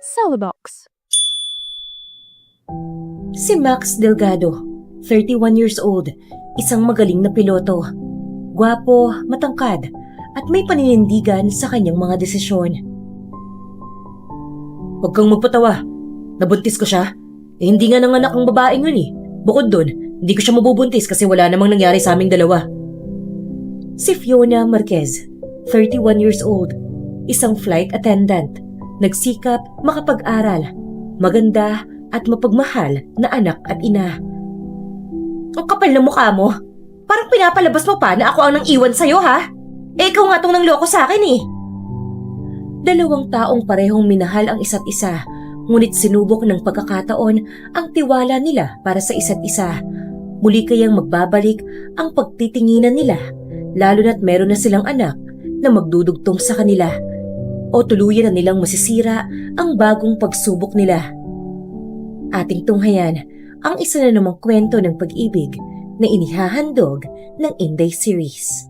Celebox. Si Max Delgado, 31 years old, isang magaling na piloto. Gwapo, matangkad, at may paninindigan sa kanyang mga desisyon. Huwag kang magpatawa. Nabuntis ko siya. Hindi nga nanganak ang babaeng yun eh. Bukod dun, hindi ko siya mabubuntis kasi wala namang nangyari sa aming dalawa. Si Fiona Marquez, 31 years old, isang flight attendant. Nagsikap, makapag-aral, maganda at mapagmahal na anak at ina. Ang kapal ng mukha mo. Parang pinapalabas mo pa na ako ang nang iwan sa'yo, ha? Ikaw nga tong nangloko sa akin eh. Dalawang taong parehong minahal ang isa't isa, ngunit sinubok ng pagkakataon ang tiwala nila para sa isa't isa. Muli kayang magbabalik ang pagtitinginan nila, lalo na't meron na silang anak na magdudugtong sa kanila. O tuluyan na nilang masisira ang bagong pagsubok nila. Ating tunghayan ang isa na namang kwento ng pag-ibig na inihahandog ng Inday series.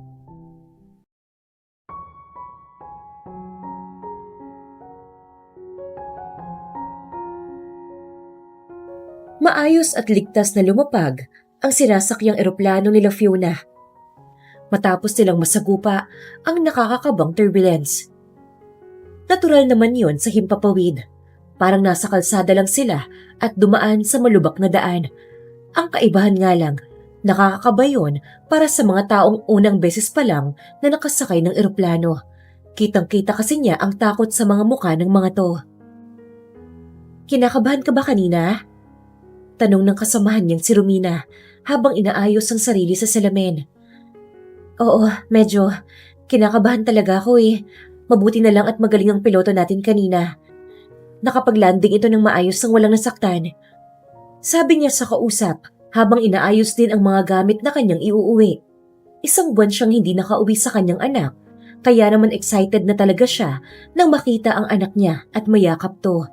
Maayos at ligtas na lumapag ang sinasakyang eroplano nila Fiona. Matapos nilang masagupa ang nakakakabang turbulence. Natural naman yon sa himpapawid. Parang nasa kalsada lang sila at dumaan sa malubak na daan. Ang kaibahan nga lang, nakakakaba yun para sa mga taong unang beses pa lang na nakasakay ng eroplano. Kitang-kita kasi niya ang takot sa mga mukha ng mga to. Kinakabahan ka ba kanina? Tanong ng kasamahan niyang si Romina habang inaayos ang sarili sa salamin. Oo, medyo. Kinakabahan talaga ako eh. Mabuti na lang at magaling ang piloto natin kanina. Nakapag-landing ito ng maayos nang walang nasaktan. Sabi niya sa kausap habang inaayos din ang mga gamit na kanyang iuuwi. Isang buwan siyang hindi nakauwi sa kanyang anak, kaya naman excited na talaga siya nang makita ang anak niya at mayakap to.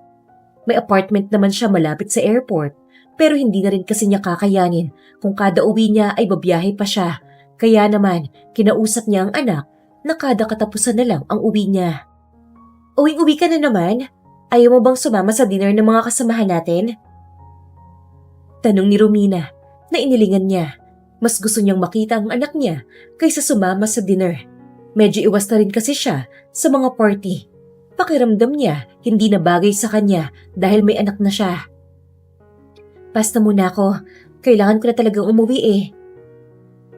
May apartment naman siya malapit sa airport, pero hindi na rin kasi niya kakayanin kung kada uwi niya ay babiyahe pa siya. Kaya naman, kinausap niya ang anak na kada katapusan na lang ang uwi niya. Uwing-uwi ka na naman? Ayaw mo bang sumama sa dinner ng mga kasamahan natin? Tanong ni Romina na inilingan niya. Mas gusto niyang makita ang anak niya kaysa sumama sa dinner. Medyo iwas na rin kasi siya sa mga party. Pakiramdam niya hindi na bagay sa kanya dahil may anak na siya. Basta muna ako. Kailangan ko na talagang umuwi eh.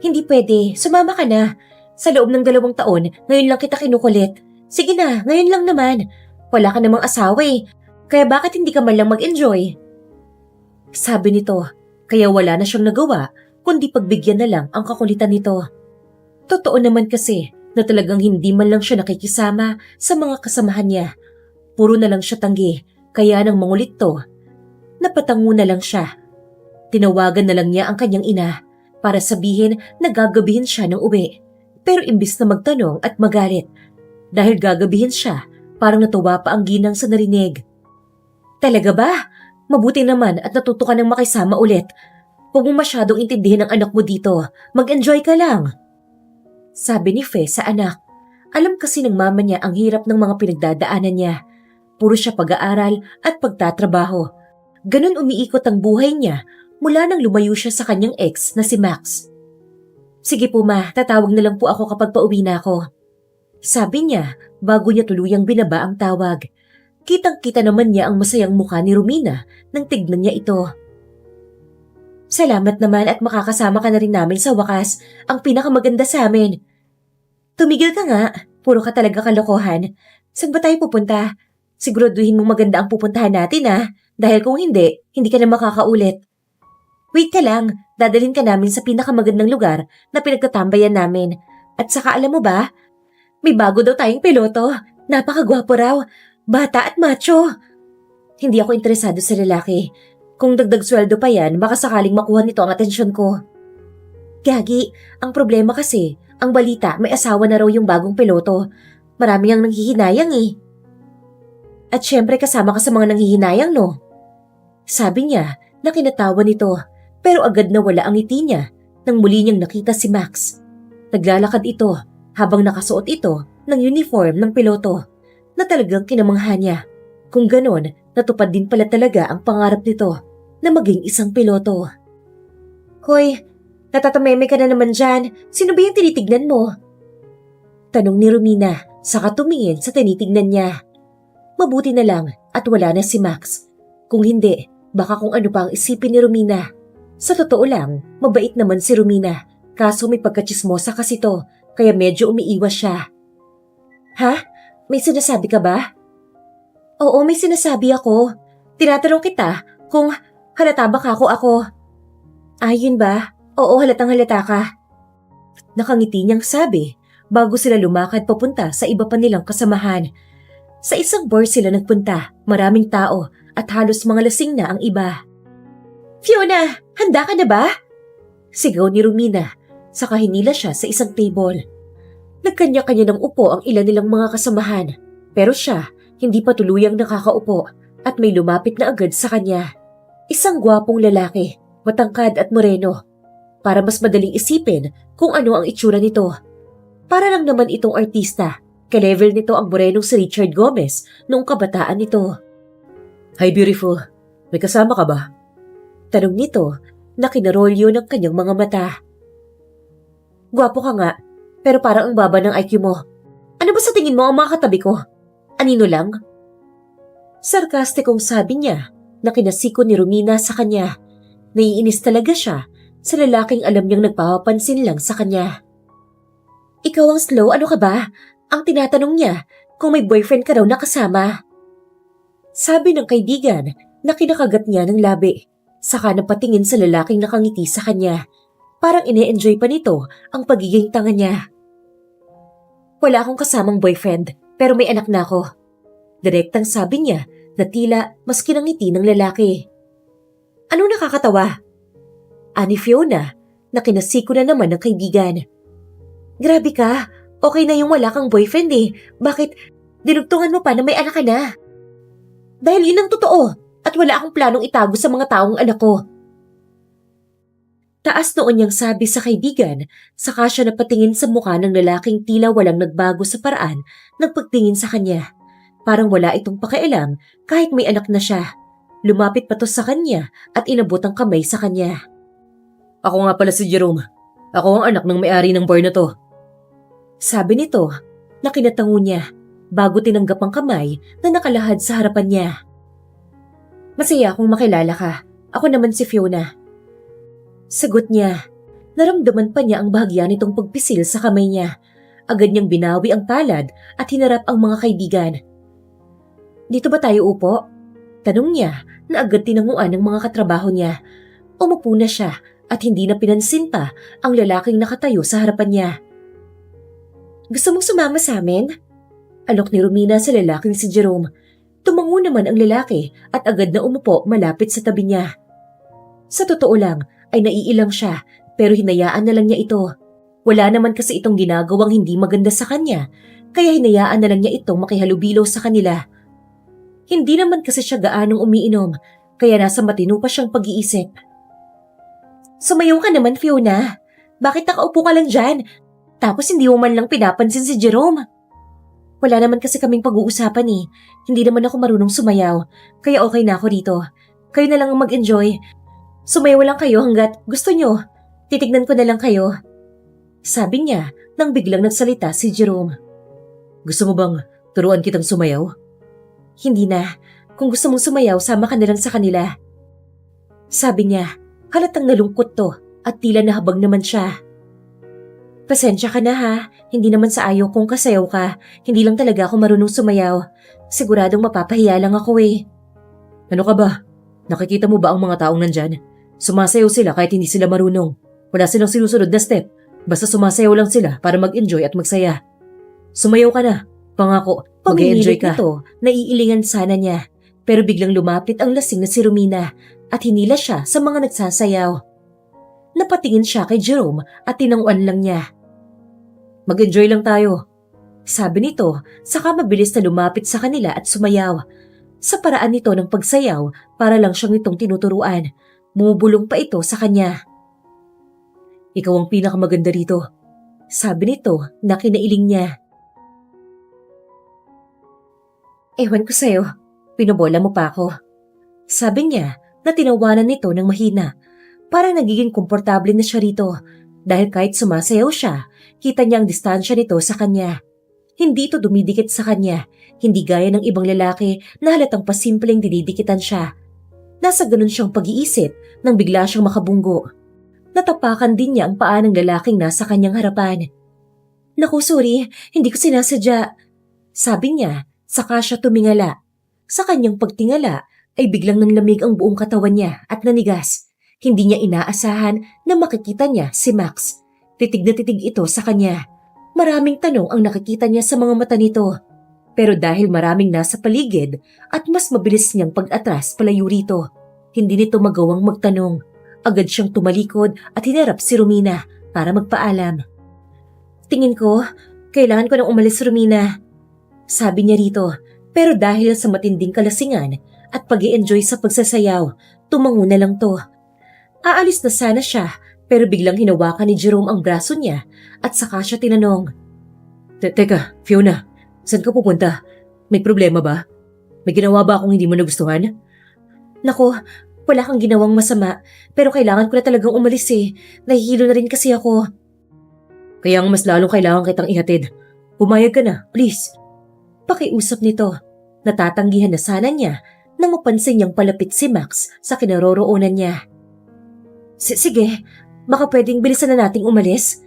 Hindi pwede. Sumama ka na. Sa loob ng 2 taon, ngayon lang kita kinukulit. Sige na, ngayon lang naman. Wala ka namang asawa eh. Kaya bakit hindi ka man lang mag-enjoy? Sabi nito, kaya wala na siyang nagawa, kundi pagbigyan na lang ang kakulitan nito. Totoo naman kasi na talagang hindi man lang siya nakikisama sa mga kasamahan niya. Puro na lang siya tanggi, kaya nang mangulit to. Napatango na lang siya. Tinawagan na lang niya ang kanyang ina para sabihin na gagabihin siya ng uwi. Pero imbis na magtanong at magalit, dahil gagabihin siya, parang natuwa pa ang ginang sa narinig. Talaga ba? Mabuti naman at natuto ka ng makisama ulit. Huwag mo masyadong intindihin ang anak mo dito. Mag-enjoy ka lang. Sabi ni Fe sa anak. Alam kasi ng mama niya ang hirap ng mga pinagdadaanan niya. Puro siya pag-aaral at pagtatrabaho. Ganun umiikot ang buhay niya mula nang lumayo siya sa kanyang ex na si Max. Sige po ma, tatawag na lang po ako kapag pauwi na ako. Sabi niya bago niya tuluyang binaba ang tawag. Kitang-kita naman niya ang masayang mukha ni Romina nang tignan niya ito. Salamat naman at makakasama ka na rin namin sa wakas, ang pinakamaganda sa amin. Tumigil ka nga, puro ka talaga kalokohan. Saan ba tayo pupunta? Siguraduhin mong maganda ang pupuntahan natin dahil kung hindi, hindi ka na makakaulit. Wait ka lang, dadalhin ka namin sa pinakamagandang lugar na pinagtatambayan namin. At saka alam mo ba, may bago daw tayong piloto. Napakagwapo raw, bata at macho. Hindi ako interesado sa lalaki. Kung dagdag sweldo pa yan, baka sakaling makuha nito ang atensyon ko. Gagi, ang problema kasi, ang balita may asawa na raw yung bagong piloto. Marami ang nanghihinayang eh. At syempre kasama ka sa mga nanghihinayang no? Sabi niya na kinatawa nito. Pero agad na wala ang ngiti niya nang muli niyang nakita si Max. Naglalakad ito habang nakasuot ito ng uniform ng piloto na talagang kinamangha niya. Kung ganon, natupad din pala talaga ang pangarap nito na maging isang piloto. Hoy, natatameme ka na naman dyan. Sino ba yung tinitignan mo? Tanong ni Romina, saka tumingin sa tinitignan niya. Mabuti na lang at wala na si Max. Kung hindi, baka kung ano pa ang isipin ni Romina. Sa totoo lang, mabait naman si Romina. Kaso may pagkatsismosa kasi to, kaya medyo umiiwas siya. Ha? May sinasabi ka ba? Oo, may sinasabi ako. Tinatanong kita kung halata ba ako. Ayun ba? Oo, halatang halata ka. Nakangiti niyang sabi bago sila lumakad papunta sa iba pa nilang kasamahan. Sa isang bar sila nagpunta, maraming tao at halos mga lasing na ang iba. Fiona, handa ka na ba? Sigaw ni Romina, saka hinila siya sa isang table. Nagkanya-kanya ng upo ang ilan nilang mga kasamahan, pero siya hindi pa tuluyang nakakaupo at may lumapit na agad sa kanya. Isang gwapong lalaki, matangkad at moreno. Para mas madaling isipin kung ano ang itsura nito. Para lang naman itong artista, ka-level nito ang morenong si Richard Gomez noong kabataan nito. Hi beautiful, may kasama ka ba? Tanong nito na kinarolyo ng kanyang mga mata. Gwapo ka nga, pero parang ang baba ng IQ mo. Ano ba sa tingin mo ang mga katabi ko? Anino lang? Sarkastikong sabi niya na kinasiko ni Romina sa kanya. Naiinis talaga siya sa lalaking alam niyang nagpapapansin lang sa kanya. Ikaw ang slow, ano ka ba? Ang tinatanong niya kung may boyfriend ka raw na kasama. Sabi ng kaibigan na kinakagat niya ng labi. Saka napatingin sa lalaking nakangiti sa kanya. Parang ine-enjoy pa nito ang pagiging tanga niya. Wala akong kasamang boyfriend, pero may anak na ako. Direktang sabi niya na tila mas kinangiti ng lalaki. Ano nakakatawa? Ani Fiona na kinasiko na naman ng kaibigan. Grabe ka, okay na yung wala kang boyfriend eh. Bakit dinugtungan mo pa na may anak ka na? Dahil yun ang totoo at wala akong planong itago sa mga taong anak ko. Taas noon niyang sabi sa kaibigan, saka siya napatingin sa mukha ng lalaking tila walang nagbago sa paraan ng pagtingin sa kanya. Parang wala itong pakialam kahit may anak na siya. Lumapit pa to sa kanya at inabot ang kamay sa kanya. Ako nga pala si Jerome. Ako ang anak ng may-ari ng bar na to. Sabi nito na kinatango niya bago tinanggap ang kamay na nakalahad sa harapan niya. Masaya akong makilala ka. Ako naman si Fiona. Sagot niya. Naramdaman pa niya ang bahagya nitong pagpisil sa kamay niya. Agad niyang binawi ang palad at hinarap ang mga kaibigan. Dito ba tayo upo? Tanong niya na agad tinanguan ng mga katrabaho niya. Umupo na siya at hindi na pinansin pa ang lalaking nakatayo sa harapan niya. Gusto mong sumama sa amin? Alok ni Romina sa lalaking si Jerome. Tumango naman ang lalaki at agad na umupo malapit sa tabi niya. Sa totoo lang ay naiilang siya pero hinayaan na lang niya ito. Wala naman kasi itong ginagawang hindi maganda sa kanya kaya hinayaan na lang niya itong makihalubilo sa kanila. Hindi naman kasi siya gaanong umiinom kaya nasa matino pa siyang pag-iisip. Sumayaw ka naman Fiona. Bakit nakaupo ka lang dyan? Tapos hindi mo man lang pinapansin si Jerome. Wala naman kasi kaming pag-uusapan eh. Hindi naman ako marunong sumayaw kaya okay na ako dito. Kayo na lang ang mag-enjoy. Sumayaw lang kayo hanggat gusto nyo. Titignan ko na lang kayo. Sabi niya nang biglang nagsalita si Jerome. Gusto mo bang turuan kitang sumayaw? Hindi na. Kung gusto mong sumayaw, sama ka na lang sa kanila. Sabi niya, halatang nalungkot to at tila nahabag naman siya. Pasensya ka na ha. Hindi naman sa ayaw kong kasayaw ka. Hindi lang talaga ako marunong sumayaw. Siguradong mapapahiya lang ako eh. Ano ka ba? Nakikita mo ba ang mga taong nandyan? Sumasayaw sila kahit hindi sila marunong. Wala silang sinusunod na step. Basta sumasayaw lang sila para mag-enjoy at magsaya. Sumayaw ka na. Pangako, mag-enjoy ka. Ito, naiilingan sana niya. Pero biglang lumapit ang lasing na si Romina at hinila siya sa mga nagsasayaw. Napatingin siya kay Jerome at tinanguan lang niya. Mag-enjoy lang tayo. Sabi nito, saka mabilis na lumapit sa kanila at sumayaw. Sa paraan nito ng pagsayaw, para lang siyang itong tinuturuan. Bumubulong pa ito sa kanya. Ikaw ang pinakamaganda rito. Sabi nito na kinailing niya. Ewan ko sa'yo, Pinobola mo pa ako. Sabi niya na tinawanan nito ng mahina. Parang nagiging komportable na siya rito dahil kahit sumasayaw siya, kita niya ang distansya nito sa kanya. Hindi ito dumidikit sa kanya, hindi gaya ng ibang lalaki na halatang pasimpleng dinidikitan siya. Nasa ganun siyang pag-iisip nang bigla siyang makabunggo. Natapakan din niya ang paa ng lalaking nasa kanyang harapan. Naku, sorry, hindi ko sinasadya. Sabi niya, saka siya tumingala. Sa kanyang pagtingala ay biglang nanlamig ang buong katawan niya at nanigas. Hindi niya inaasahan na makikita niya si Max. Titig na titig ito sa kanya. Maraming tanong ang nakikita niya sa mga mata nito. Pero dahil maraming nasa paligid at mas mabilis niyang pag-atras palayo rito, hindi nito magawang magtanong. Agad siyang tumalikod at hinarap si Romina para magpaalam. Tingin ko, kailangan ko nang umalis, Romina. Sabi niya rito, pero dahil sa matinding kalasingan at pag-i-enjoy sa pagsasayaw, tumango na lang to. Aalis na sana siya pero biglang hinawakan ni Jerome ang braso niya at saka siya tinanong. Teka, Fiona, saan ka pupunta? May problema ba? May ginawa ba akong hindi mo nagustuhan? Nako, wala kang ginawang masama pero kailangan ko na talagang umalis eh. Nahihilo na rin kasi ako. Kaya mas lalong kailangan kitang ihatid. Pumayag ka na, please. Pakiusap nito. Natatanggihan na sana niya nang mapansin niyang palapit si Max sa kinaroroonan niya. Sige, baka pwedeng bilisan na nating umalis?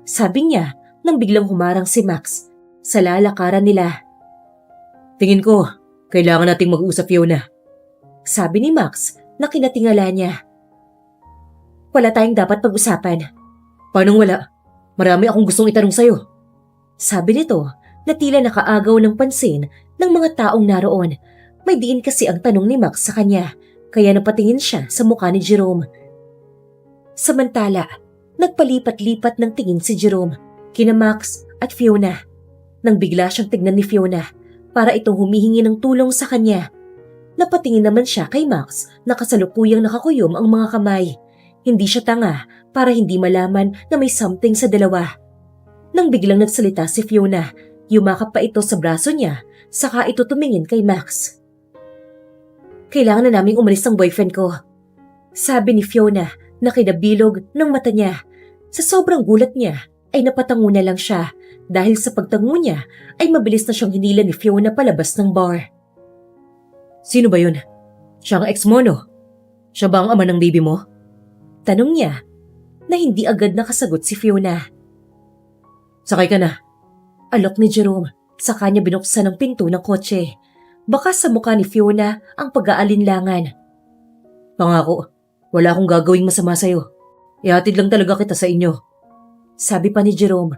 Sabi niya nang biglang humarang si Max sa lalakaran nila. Tingin ko, kailangan nating mag-usap, Fiona. Sabi ni Max na kinatingala niya. Wala tayong dapat pag-usapan. Paanong wala? Marami akong gustong itanong sa'yo. Sabi nito na tila nakaagaw ng pansin ng mga taong naroon. May diin kasi ang tanong ni Max sa kanya, kaya napatingin siya sa mukha ni Jerome. Samantala, nagpalipat-lipat ng tingin si Jerome, kina Max at Fiona. Nang bigla siyang tignan ni Fiona para itong humihingi ng tulong sa kanya. Napatingin naman siya kay Max na kasalukuyang nakakuyom ang mga kamay. Hindi siya tanga para hindi malaman na may something sa dalawa. Nang biglang nagsalita si Fiona, yumakap pa ito sa braso niya, saka ito tumingin kay Max. Kailangan na naming umalis ng boyfriend ko. Sabi ni Fiona na kinabilog ng mata niya. Sa sobrang gulat niya ay napatango na lang siya dahil sa pagtango niya ay mabilis na siyang hinila ni Fiona palabas ng bar. Sino ba yun? Siya ang ex mo, no? Siya ba ang ama ng baby mo? Tanong niya na hindi agad nakasagot si Fiona. Sakay ka na. Alok ni Jerome, saka niya binuksan ang pinto ng kotse. Baka sa mukha ni Fiona ang pag-aalinlangan. Pangako, wala akong gagawing masama sa'yo. Ihatid lang talaga kita sa inyo. Sabi pa ni Jerome,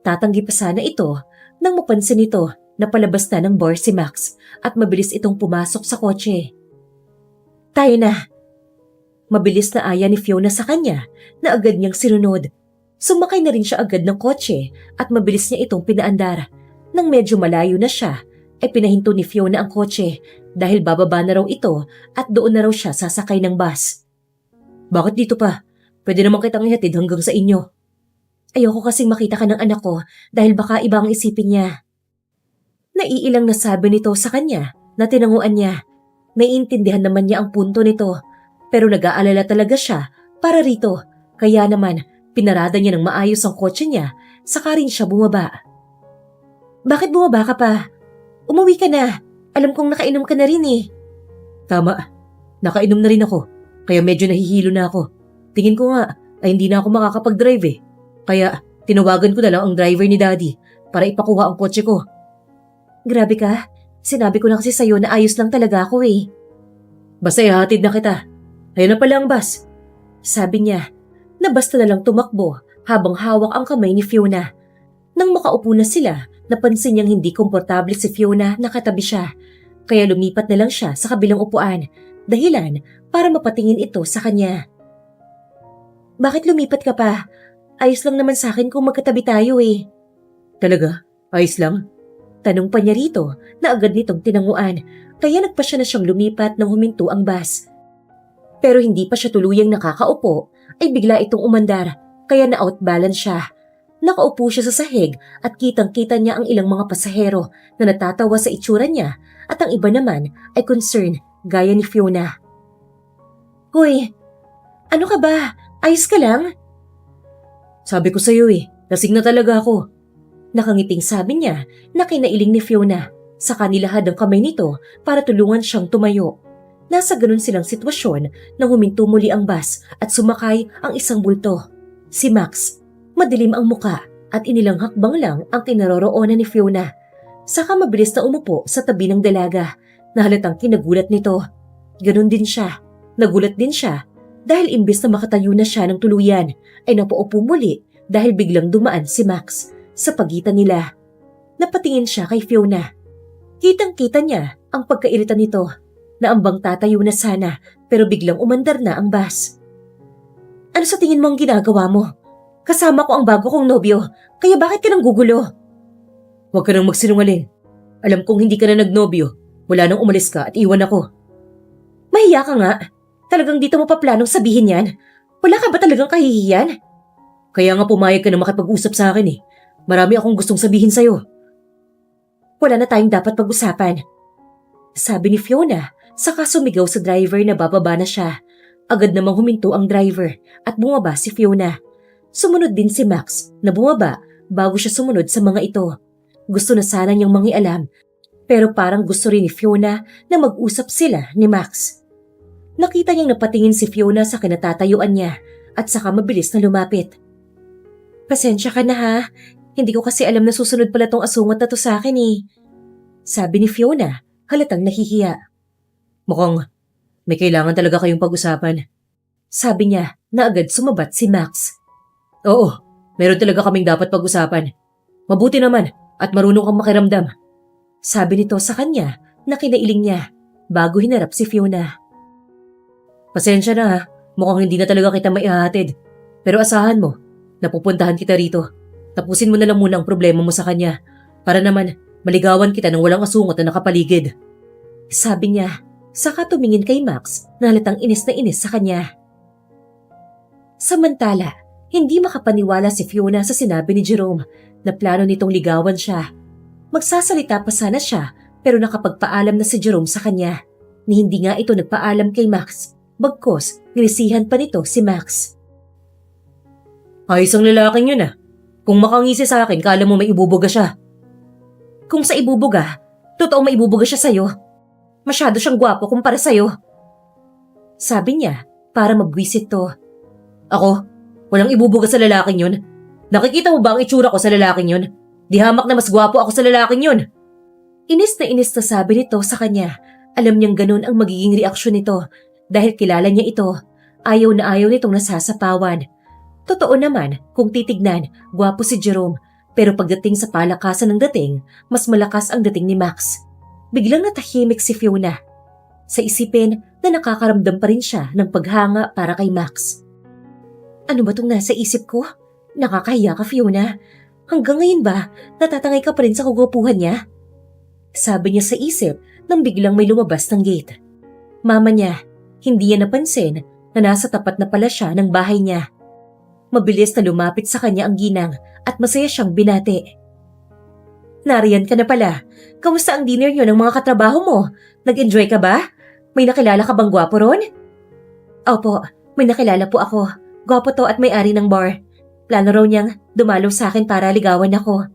tatanggi pa sana ito nang mapansin nito na palabas na ng bar si Max at mabilis itong pumasok sa kotse. Tayo na. Mabilis na aya ni Fiona sa kanya na agad niyang sinunod. Sumakay na rin siya agad ng kotse at mabilis niya itong pinaandar. Nang medyo malayo na siya, ay pinahinto ni Fiona ang kotse dahil bababa na raw ito at doon na raw siya sasakay ng bus. Bakit dito pa? Pwede naman kitang ihatid hanggang sa inyo. Ayoko kasing makita ka ng anak ko dahil baka iba ang isipin niya. Naiilang nasabi nito sa kanya na tinanguan niya. Naiintindihan naman niya ang punto nito pero nag-aalala talaga siya para rito. Kaya naman pinarada niya ng maayos ang kotse niya saka rin siya bumaba. Bakit bumaba ka pa? Umuwi ka na. Alam kong nakainom ka na rin eh. Tama. Nakainom na rin ako. Kaya medyo nahihilo na ako. Tingin ko nga ay hindi na ako makakapag-drive eh. Kaya tinawagan ko na lang ang driver ni Daddy para ipakuha ang kotse ko. Grabe ka. Sinabi ko na kasi sa'yo na ayos lang talaga ako eh. Basta ihatid na kita. Ayun na pala ang bus. Sabi niya na basta na lang tumakbo habang hawak ang kamay ni Fiona. Nang makaupo na sila, napansin niyang hindi komportable si Fiona na katabi siya. Kaya lumipat na lang siya sa kabilang upuan. Dahilan para mapatingin ito sa kanya. Bakit lumipat ka pa? Ayos lang naman sa akin kung magkatabi tayo eh. Talaga? Ayos lang? Tanong pa niya rito na agad nitong tinanguan. Kaya nagpa siya na siyang lumipat nang huminto ang bus. Pero hindi pa siya tuluyang nakakaupo ay bigla itong umandar kaya na-outbalance siya. Nakaupo siya sa sahig at kitang-kita niya ang ilang mga pasahero na natatawa sa itsura niya at ang iba naman ay concern gaya ni Fiona. Hoy, ano ka ba? Ayos ka lang? Sabi ko sa'yo lasing na talaga ako. Nakangiting sabi niya na kinailing ni Fiona. Saka nilahad ang kamay nito para tulungan siyang tumayo. Nasa ganun silang sitwasyon nang huminto muli ang bus at sumakay ang isang bulto. Si Max. Madilim ang muka at inilang hakbang lang ang kinaroroonan ni Fiona. Saka mabilis na umupo sa tabi ng dalaga na halatang kinagulat nito. Ganun din siya. Nagulat din siya dahil imbes na makatayo na siya ng tuluyan ay napaupo muli dahil biglang dumaan si Max sa pagitan nila. Napatingin siya kay Fiona. Kitang-kita niya ang pagkairita nito na ambang tatayo na sana pero biglang umandar na ang bus. Ano sa tingin mo ang ginagawa mo? Kasama ko ang bago kong nobyo, kaya bakit ka nang gugulo? Huwag ka nang magsinungaling. Alam kong hindi ka na nagnobyo. Wala nang umalis ka at iwan ako. Mahiya ka nga. Talagang dito mo pa planong sabihin yan? Wala ka ba talagang kahihiyan? Kaya nga pumayag ka na makipag-usap sa akin Marami akong gustong sabihin sa'yo. Wala na tayong dapat pag-usapan. Sabi ni Fiona, saka sumigaw sa driver na bababa na siya. Agad namang huminto ang driver at bumaba si Fiona. Sumunod din si Max na bumaba bago siya sumunod sa mga ito. Gusto na sana niyang mangialam pero parang gusto rin ni Fiona na mag-usap sila ni Max. Nakita niyang napatingin si Fiona sa kinatatayuan niya at saka mabilis na lumapit. Pasensya ka na ha, hindi ko kasi alam na susunod pala tong asungot na to sa akin Sabi ni Fiona, halatang nahihiya. Mukhang may kailangan talaga kayong pag-usapan. Sabi niya na agad sumabat si Max. Oo, meron talaga kaming dapat pag-usapan. Mabuti naman at marunong kang makiramdam. Sabi nito sa kanya na kinailing niya bago hinarap si Fiona. Pasensya na mukhang hindi na talaga kita maihahatid. Pero asahan mo, napupuntahan kita rito. Tapusin mo na lang muna ang problema mo sa kanya para naman maligawan kita ng walang asungot na nakapaligid. Sabi niya, saka tumingin kay Max na halatang inis na inis sa kanya. Samantala, hindi makapaniwala si Fiona sa sinabi ni Jerome na plano nitong ligawan siya. Magsasalita pa sana siya pero nakapagpaalam na si Jerome sa kanya ni hindi nga ito nagpaalam kay Max. Bagkos, nilisihan pa nito si Max. Ayos ang lalaking yun Kung makangisi sa akin, kala mo may ibubuga siya. Kung sa ibubuga, totoong may ibubuga siya sa'yo. Masyado siyang gwapo kumpara sa'yo. Sabi niya para mabwisit to. Ako? Walang ibubuga sa lalaking yun. Nakikita mo ba ang itsura ko sa lalaking yun? Di hamak na mas gwapo ako sa lalaking yun. Inis na sabi nito sa kanya. Alam niyang ganun ang magiging reaksyon nito dahil kilala niya ito. Ayaw na ayaw nitong nasasapawan. Totoo naman kung titignan, gwapo si Jerome. Pero pagdating sa palakasan ng dating, mas malakas ang dating ni Max. Biglang natahimik si Fiona. Sa isipin na nakakaramdam pa rin siya ng paghanga para kay Max. Ano ba itong nasa isip ko? Nakakahiya ka, Fiona. Hanggang ngayon ba, natatangay ka pa rin sa kagwapuhan niya? Sabi niya sa isip nang biglang may lumabas ng gate. Mama niya, hindi niya napansin na nasa tapat na pala siya ng bahay niya. Mabilis na lumapit sa kanya ang ginang at masaya siyang binati. Nariyan ka na pala. Kamusta ang dinner niyo ng mga katrabaho mo? Nag-enjoy ka ba? May nakilala ka bang gwapo ron? Opo, may nakilala po ako. Gwapo to at may-ari ng bar. Plano raw niyang dumalaw sa akin para ligawan ako.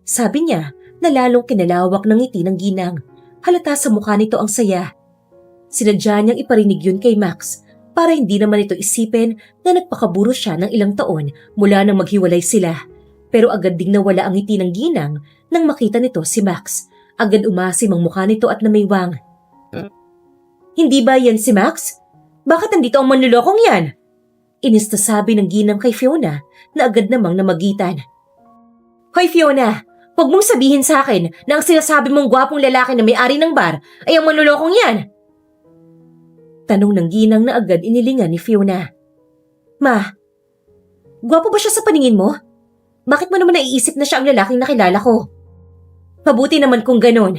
Sabi niya na lalong kinalawak ng ngiti ng ginang. Halata sa mukha nito ang saya. Sinadya niyang iparinig yun kay Max para hindi naman ito isipin na nagpakaburo siya ng ilang taon mula nang maghiwalay sila. Pero agad ding nawala ang ngiti ng ginang nang makita nito si Max. Agad umasim ang mukha nito at namiwang. Hindi ba yan si Max? Bakit nandito ang manlulokong yan? Inis na sabi ng ginang kay Fiona na agad namang namagitan. Hoy Fiona, huwag mong sabihin sa akin na ang sinasabi mong gwapong lalaki na may-ari ng bar ay ang manlulokong yan. Tanong ng ginang na agad inilingan ni Fiona. Ma, gwapo ba siya sa paningin mo? Bakit mo naman naiisip na siya ang lalaking nakilala ko? Mabuti naman kung ganon.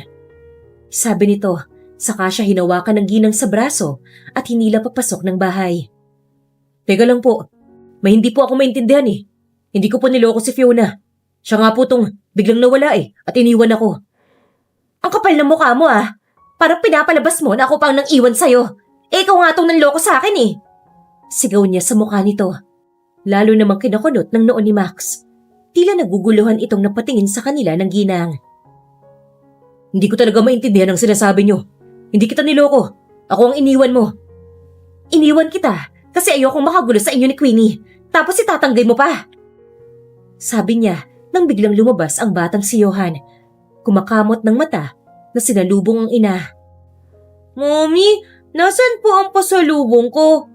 Sabi nito, saka siya hinawakan ng ginang sa braso at hinila papasok ng bahay. Teka lang po, may hindi po ako maintindihan Hindi ko po niloko si Fiona. Siya nga po tong biglang nawala at iniwan ako. Ang kapal ng mukha mo Parang pinapalabas mo na ako pang nang iwan sa'yo. Ikaw nga tong nanloko sa akin Sigaw niya sa mukha nito. Lalo namang kinakunot ng noon ni Max. Tila naguguluhan itong napatingin sa kanila ng ginang. Hindi ko talaga maintindihan ang sinasabi niyo. Hindi kita niloko. Ako ang iniwan mo. Iniwan kita kasi ayokong makagulo sa inyo ni Queenie. Tapos itatanggay mo pa. Sabi niya nang biglang lumabas ang batang si Johan. Kumakamot ng mata na sinalubong ang ina. Mommy, nasan po ang pasalubong ko?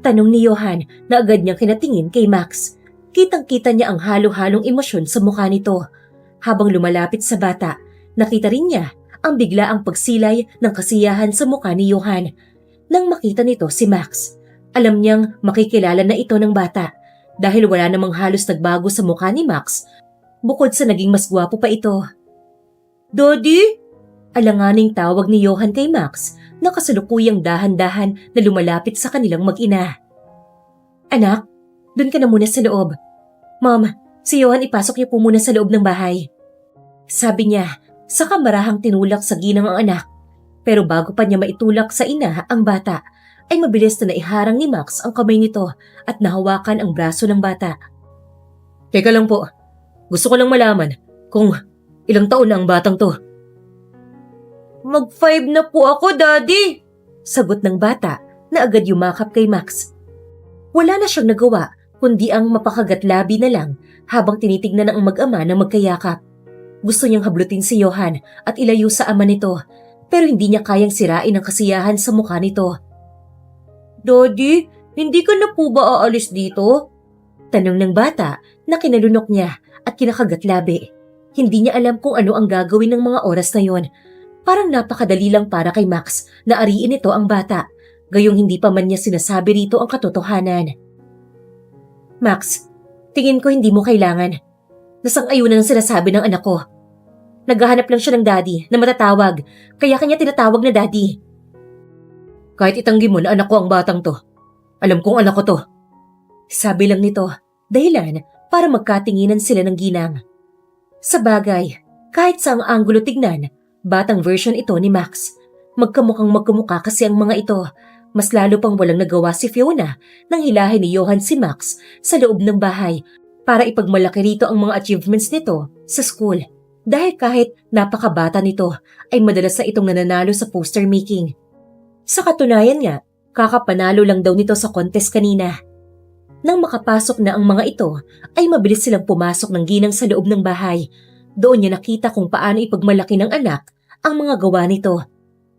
Tanong ni Johan na agad niyang kinatingin kay Max. Kitang-kita niya ang halo-halong emosyon sa mukha nito. Habang lumalapit sa bata, nakita rin niya ang biglaang pagsilay ng kasiyahan sa mukha ni Johan. Nang makita nito si Max, alam niyang makikilala na ito ng bata dahil wala namang halos nagbago sa mukha ni Max bukod sa naging mas gwapo pa ito. Daddy? Alanganing tawag ni Johan kay Max na kasalukuyang dahan-dahan na lumalapit sa kanilang mag-ina. Anak, dun ka na muna sa loob. Mom, si Johan ipasok niyo po muna sa loob ng bahay. Sabi niya, saka marahang tinulak sa ginang ang anak. Pero bago pa niya maitulak sa ina ang bata, ay mabilis na naiharang ni Max ang kamay nito at nahawakan ang braso ng bata. Teka lang po, gusto ko lang malaman kung ilang taon na ang batang to. Mag-5 na po ako, Daddy! Sagot ng bata na agad yumakap kay Max. Wala na siyang nagawa kundi ang mapakagat-labi na lang habang tinitignan ng mag-ama na magkayakap. Gusto niyang hablutin si Johan at ilayo sa ama nito pero hindi niya kayang sirain ang kasiyahan sa mukha nito. Daddy, hindi ka na po ba aalis dito? Tanong ng bata na kinalunok niya at kinakagat-labi. Hindi niya alam kung ano ang gagawin ng mga oras na yon. Parang napakadali lang para kay Max na ariin ito ang bata, gayong hindi pa man niya sinasabi rito ang katotohanan. Max, tingin ko hindi mo kailangan. Nasang-ayunan ang sinasabi ng anak ko. Naghahanap lang siya ng daddy na matatawag, kaya kanya tinatawag na daddy. Kahit itanggi mo na anak ko ang batang to, alam kong anak ko to. Sabi lang nito, dahilan para magkatinginan sila ng ginang. Sa bagay, kahit sa ang anggulo tignan, batang version ito ni Max. Magkamukhang magkamukha kasi ang mga ito. Mas lalo pang walang nagawa si Fiona nang hilahin ni Johan si Max sa loob ng bahay para ipagmalaki rito ang mga achievements nito sa school. Dahil kahit napakabata nito ay madalas na itong nananalo sa poster making. Sa katunayan nga, kakapanalo lang daw nito sa contest kanina. Nang makapasok na ang mga ito, ay mabilis silang pumasok ng ginang sa loob ng bahay. Doon niya nakita kung paano ipagmalaki ng anak ang mga gawa nito.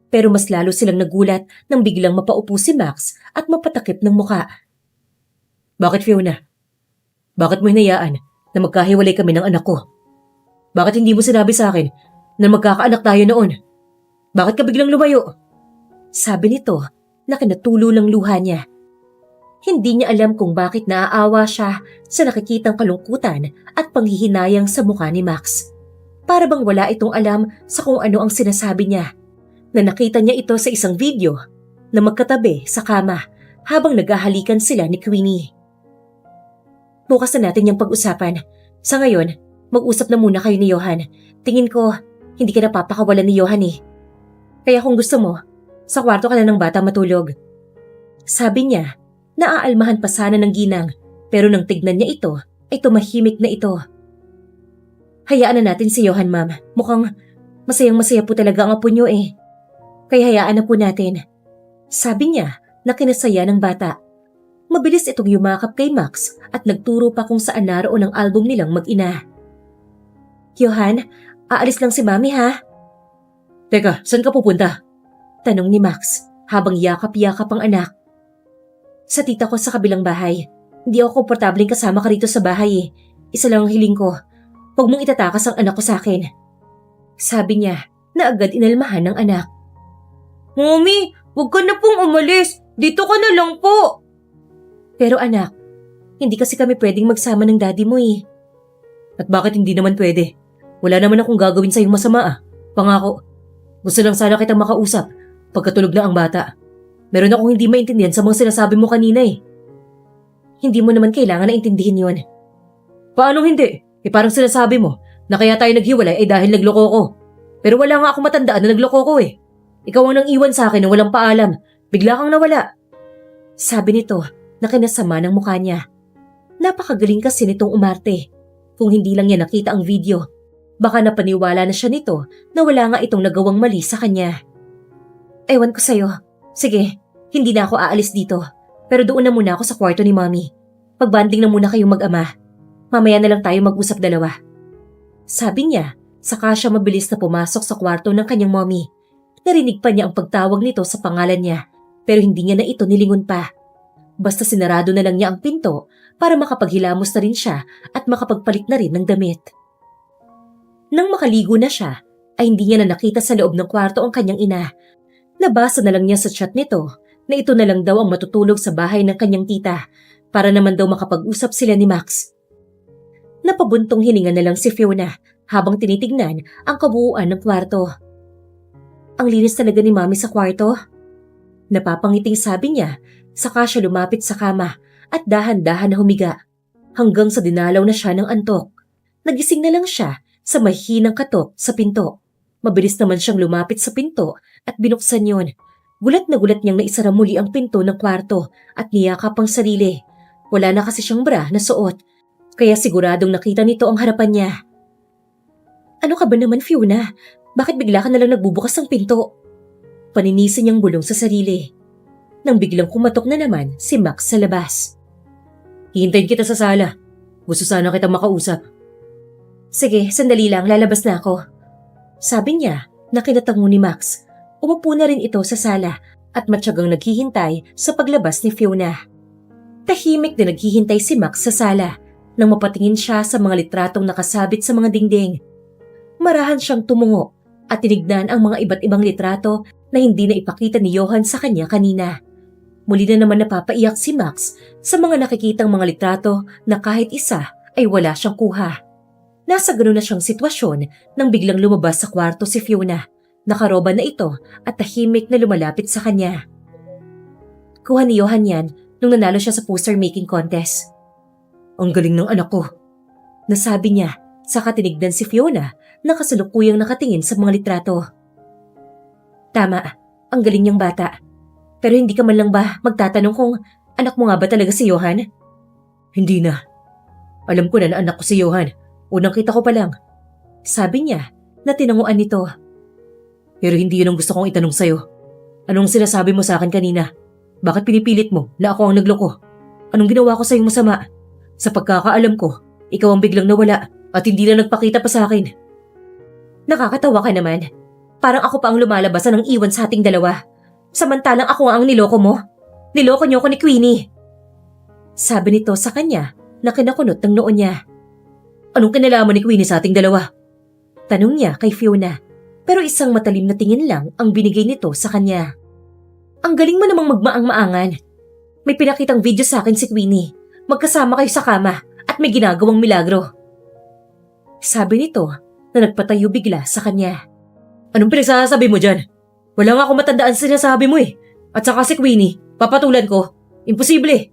Pero mas lalo silang nagulat nang biglang mapaupo si Max at mapatakip ng muka. Bakit Fiona? Bakit mo hinayaan na magkahiwalay kami ng anak ko? Bakit hindi mo sinabi sa akin na magkakaanak tayo noon? Bakit ka biglang lumayo? Sabi nito na kinatulo ng luha niya. Hindi niya alam kung bakit naaawa siya sa nakikitang kalungkutan at panghihinayang sa mukha ni Max. Para bang wala itong alam sa kung ano ang sinasabi niya. Na nakita niya ito sa isang video na magkatabi sa kama habang naghahalikan sila ni Queenie. Bukas na natin yung pag-usapan. Sa ngayon, mag-usap na muna kayo ni Johan. Tingin ko, hindi ka napapakawalan ni Johan Kaya kung gusto mo, sa kwarto ka na ng bata matulog. Sabi niya, naaalmahan pa sana ng ginang pero nang tignan niya ito, ay tumahimik na ito. Hayaan na natin si Johan, ma'am. Mukhang masayang-masaya po talaga ang apo niyo Kaya hayaan na po natin. Sabi niya na kinasaya ng bata. Mabilis itong yumakap kay Max at nagturo pa kung saan naroon ang album nilang mag-ina. Johan, aalis lang si Mami ha? Teka, saan ka pupunta? Tanong ni Max habang yakap-yakap ang anak. Sa tita ko sa kabilang bahay. Hindi ako komportabling kasama ka rito sa bahay Isa lang ang hiling ko. Huwag mong itatakas ang anak ko sa akin. Sabi niya na agad inalmahan ng anak. Mommy, huwag ka na pong umalis. Dito ka na lang po. Pero anak, hindi kasi kami pwedeng magsama ng daddy mo At bakit hindi naman pwede? Wala naman akong gagawin sa'yong masama Pangako. Gusto lang sana kitang makausap pagkatulog na ang bata. Meron akong hindi maintindihan sa mga sinasabi mo kanina Hindi mo naman kailangan na intindihin yon. Paano hindi? Parang sinasabi mo na kaya tayo naghiwalay ay dahil nagloko ko. Pero wala nga akong matandaan na nagloko ko eh. Ikaw ang nang iwan sa akin na walang paalam. Bigla kang nawala. Sabi nito na kinasama ng mukha niya. Napakagaling kasi nitong umarte. Kung hindi lang niya nakita ang video, baka napaniwala na siya nito na wala nga itong nagawang mali sa kanya. Ewan ko sa'yo. Sige, hindi na ako aalis dito. Pero doon na muna ako sa kwarto ni Mommy. Pagbanding na muna kayong mag-ama. Mamaya na lang tayo mag-usap dalawa. Sabi niya, saka siya mabilis na pumasok sa kwarto ng kanyang mommy. Narinig pa niya ang pagtawag nito sa pangalan niya, pero hindi niya na ito nilingon pa. Basta sinarado na lang niya ang pinto para makapaghilamos na rin siya at makapagpalit na rin ng damit. Nang makaligo na siya, ay hindi niya na nakita sa loob ng kwarto ang kanyang ina. Nabasa na lang niya sa chat nito na ito na lang daw ang matutulog sa bahay ng kanyang tita para naman daw makapag-usap sila ni Max. Napabuntong hininga na lang si Fiona habang tinitignan ang kabuuan ng kwarto. Ang linis talaga ni Mommy sa kwarto. Napapangiting sabi niya, saka siya lumapit sa kama at dahan-dahan na humiga hanggang sa dinalaw na siya ng antok. Nagising na lang siya sa mahinang katok sa pinto. Mabilis naman siyang lumapit sa pinto at binuksan yun. Gulat na gulat niyang naisara muli ang pinto ng kwarto at niyakap ang sarili. Wala na kasi siyang bra na suot. Kaya siguradong nakita nito ang harapan niya. Ano ka ba naman, Fiona? Bakit bigla ka nalang nagbubukas ng pinto? Paninisi niyang bulong sa sarili. Nang biglang kumatok na naman si Max sa labas. Hihintayin kita sa sala. Gusto sana kitang makausap. Sige, sandali lang, lalabas na ako. Sabi niya na kinatango ni Max. Umupo na rin ito sa sala at matyagang naghihintay sa paglabas ni Fiona. Tahimik na naghihintay si Max sa sala nang mapatingin siya sa mga litratong nakasabit sa mga dingding. Marahan siyang tumungo at tinignan ang mga iba't ibang litrato na hindi na ipakita ni Johan sa kanya kanina. Muli na naman napapaiyak si Max sa mga nakikitang mga litrato na kahit isa ay wala siyang kuha. Nasa ganoon na siyang sitwasyon nang biglang lumabas sa kwarto si Fiona. Nakaroba na ito at tahimik na lumalapit sa kanya. Kuha ni Johan yan nung nanalo siya sa poster making contest. Ang galing ng anak ko, nasabi niya, saka tinignan si Fiona na kasalukuyang nakatingin sa mga litrato. Tama, ang galing niyang bata. Pero hindi ka man lang ba magtatanong kung anak mo nga ba talaga si Johan? Hindi na. Alam ko na anak ko si Johan. Unang kita ko pa lang. Sabi niya na tinanguan nito. Pero hindi yun ang gusto kong itanong sa'yo. Anong sinasabi mo sa akin kanina? Bakit pinipilit mo na ako ang nagloko? Anong ginawa ko sa'yong masama? Sa pagkakaalam ko, ikaw ang biglang nawala at hindi na nagpakita pa sa akin. Nakakatawa ka naman. Parang ako pa ang lumalabas ng iwan sa ating dalawa. Samantalang ako ang niloko mo. Niloko niyo ako ni Queenie. Sabi nito sa kanya na kinakunot ng noo niya. Anong kinalaman ni Queenie sa ating dalawa? Tanong niya kay Fiona. Pero isang matalim na tingin lang ang binigay nito sa kanya. Ang galing mo namang magmaang-maangan. May pinakitang video sa akin si Queenie. Magkasama kayo sa kama at may ginagawang milagro. Sabi nito na nagpatayo bigla sa kanya. Anong pinagsasabi mo dyan? Wala nga akong matandaan sa sinasabi mo eh. At saka si Queenie, papatulan ko. Imposible.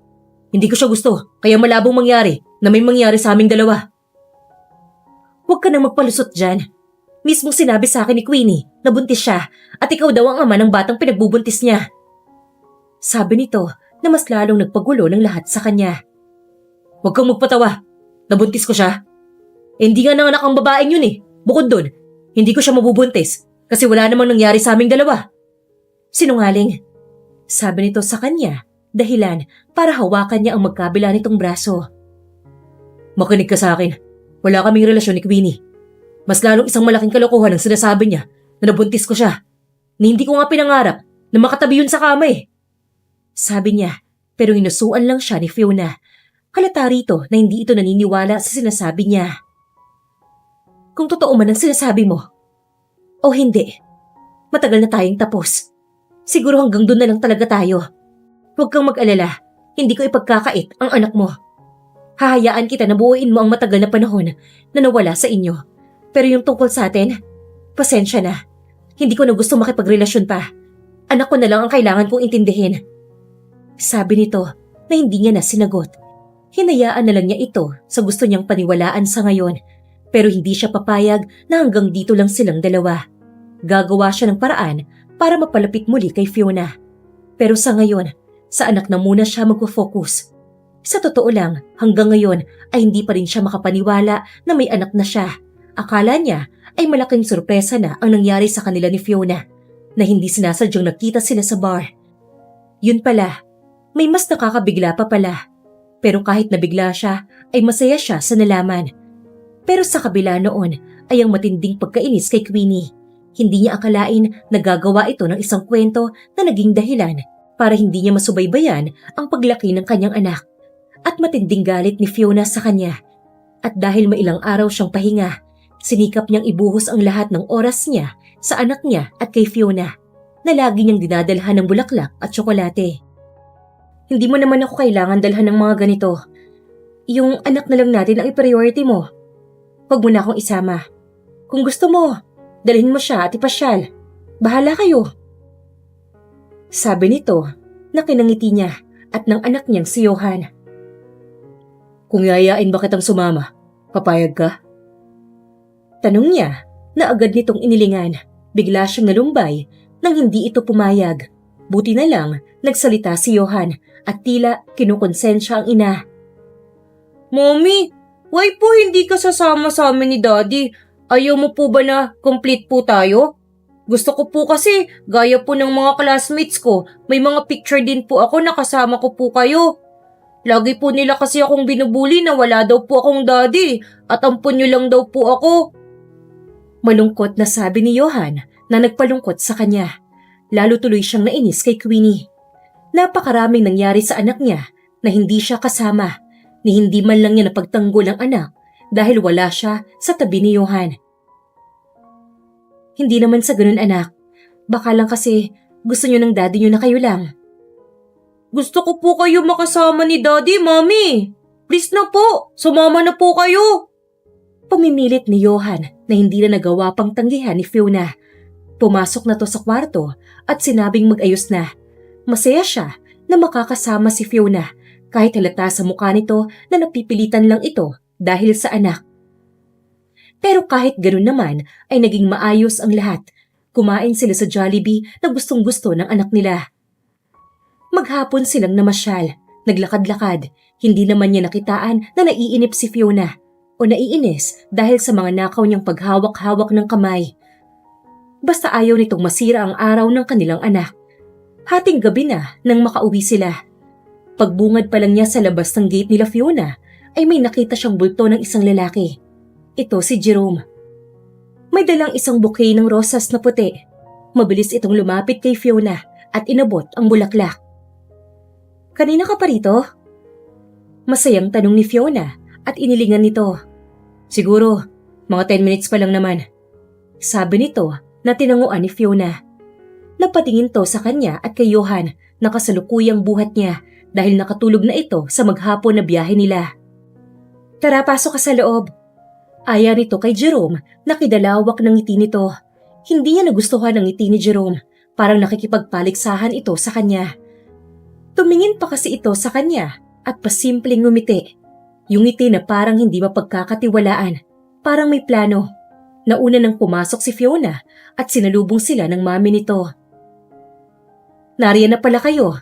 Hindi ko siya gusto, kaya malabong mangyari na may mangyari sa aming dalawa. Huwag ka nang magpalusot dyan. Mismong sinabi sa akin ni Queenie na buntis siya at ikaw daw ang ama ng batang pinagbubuntis niya. Sabi nito na mas lalong nagpagulo ng lahat sa kanya. Huwag kang magpatawa. Nabuntis ko siya. Hindi nga nanganak ang babaeng yun eh. Bukod dun, hindi ko siya mabubuntis kasi wala namang nangyari sa aming dalawa. Sinungaling. Sabi nito sa kanya, dahilan para hawakan niya ang magkabila nitong braso. Makinig ka sa akin. Wala kaming relasyon ni Queenie. Mas lalong isang malaking kalokohan ang sinasabi niya na nabuntis ko siya. Na hindi ko nga pinangarap na makatabi yun sa kama eh. Sabi niya, pero hinusuan lang siya ni Fiona. Halata rito na hindi ito naniniwala sa sinasabi niya. Kung totoo man ang sinasabi mo, o hindi, matagal na tayong tapos. Siguro hanggang doon na lang talaga tayo. Huwag kang mag-alala, hindi ko ipagkakait ang anak mo. Hahayaan kita na buuin mo ang matagal na panahon na nawala sa inyo. Pero yung tungkol sa atin, pasensya na. Hindi ko na gusto makipagrelasyon pa. Anak ko na lang ang kailangan kong intindihin. Sabi nito na hindi niya na sinagot. Hinayaan na lang niya ito sa gusto niyang paniwalaan sa ngayon, pero hindi siya papayag na hanggang dito lang silang dalawa. Gagawa siya ng paraan para mapalapit muli kay Fiona. Pero sa ngayon, sa anak na muna siya magpo-focus. Sa totoo lang, hanggang ngayon ay hindi pa rin siya makapaniwala na may anak na siya. Akala niya ay malaking sorpresa na ang nangyari sa kanila ni Fiona, na hindi sinasadyang nagkita sila sa bar. Yun pala, may mas nakakabigla pa pala. Pero kahit nabigla siya, ay masaya siya sa nalaman. Pero sa kabila noon ay ang matinding pagkainis kay Queenie. Hindi niya akalain na gagawa ito ng isang kwento na naging dahilan para hindi niya masubaybayan ang paglaki ng kanyang anak. At matinding galit ni Fiona sa kanya. At dahil mailang araw siyang pahinga, sinikap niyang ibuhos ang lahat ng oras niya sa anak niya at kay Fiona, na lagi niyang dinadalhan ng bulaklak at tsokolate. Hindi mo naman ako kailangan dalhan ng mga ganito. Yung anak na lang natin ang i-priority mo. Huwag mo na akong isama. Kung gusto mo, dalhin mo siya at ipasyal. Bahala kayo. Sabi nito na kinangiti niya at ng anak niyang si Johan. Kung yayain ba kitang sumama, papayag ka? Tanong niya na agad nitong inilingan. Bigla siyang nalumbay nang hindi ito pumayag. Buti na lang nagsalita si Johan at tila kinukonsensya ang ina. Mommy, why po hindi ka sasama sa amin ni Daddy? Ayaw mo po ba na complete po tayo? Gusto ko po kasi, gaya po ng mga classmates ko, may mga picture din po ako na kasama ko po kayo. Lagi po nila kasi akong binubuli na wala daw po akong daddy at ampun niyo lang daw po ako. Malungkot na sabi ni Johan na nagpalungkot sa kanya. Lalo tuloy siyang nainis kay Queenie. Napakaraming nangyari sa anak niya na hindi siya kasama, ni hindi man lang niya napagtanggol ang anak dahil wala siya sa tabi ni Johan. Hindi naman sa ganun anak, baka lang kasi gusto niyo ng daddy niyo na kayo lang. Gusto ko po kayo makasama ni Daddy, Mommy. Please na po, sumama na po kayo. Pamimilit ni Johan na hindi na nagawa pang tanggihan ni Fiona. Pumasok na to sa kwarto at sinabing mag-ayos na. Masaya siya na makakasama si Fiona kahit halata sa mukha nito na napipilitan lang ito dahil sa anak. Pero kahit ganoon naman ay naging maayos ang lahat. Kumain sila sa Jollibee na gustong-gusto ng anak nila. Maghapon silang namasyal, naglakad-lakad. Hindi naman niya nakitaan na naiinip si Fiona o naiinis dahil sa mga nakaw niyang paghawak-hawak ng kamay. Basta ayaw nitong masira ang araw ng kanilang anak. Hating gabi na nang makauwi sila. Pagbungad pa lang niya sa labas ng gate nila Fiona ay may nakita siyang bulto ng isang lalaki. Ito si Jerome. May dalang isang bouquet ng rosas na puti. Mabilis itong lumapit kay Fiona at inabot ang bulaklak. Kanina ka pa rito? Masayang tanong ni Fiona at inilingan nito. Siguro, mga 10 minutes pa lang naman. Sabi nito na tinanguan ni Fiona. Napatingin to sa kanya at kay Johan na kasalukuyang buhat niya dahil nakatulog na ito sa maghapon na biyahe nila. Tara, pasok ka sa loob. Aya nito kay Jerome na kidalawak ng ngiti nito. Hindi niya nagustuhan ang ngiti ni Jerome. Parang nakikipagpaliksahan ito sa kanya. Tumingin pa kasi ito sa kanya at pasimpleng ngumiti. Yung ngiti na parang hindi mapagkakatiwalaan. Parang may plano. Nauna nang pumasok si Fiona at sinalubong sila ng mami nito. Nariyan na pala kayo.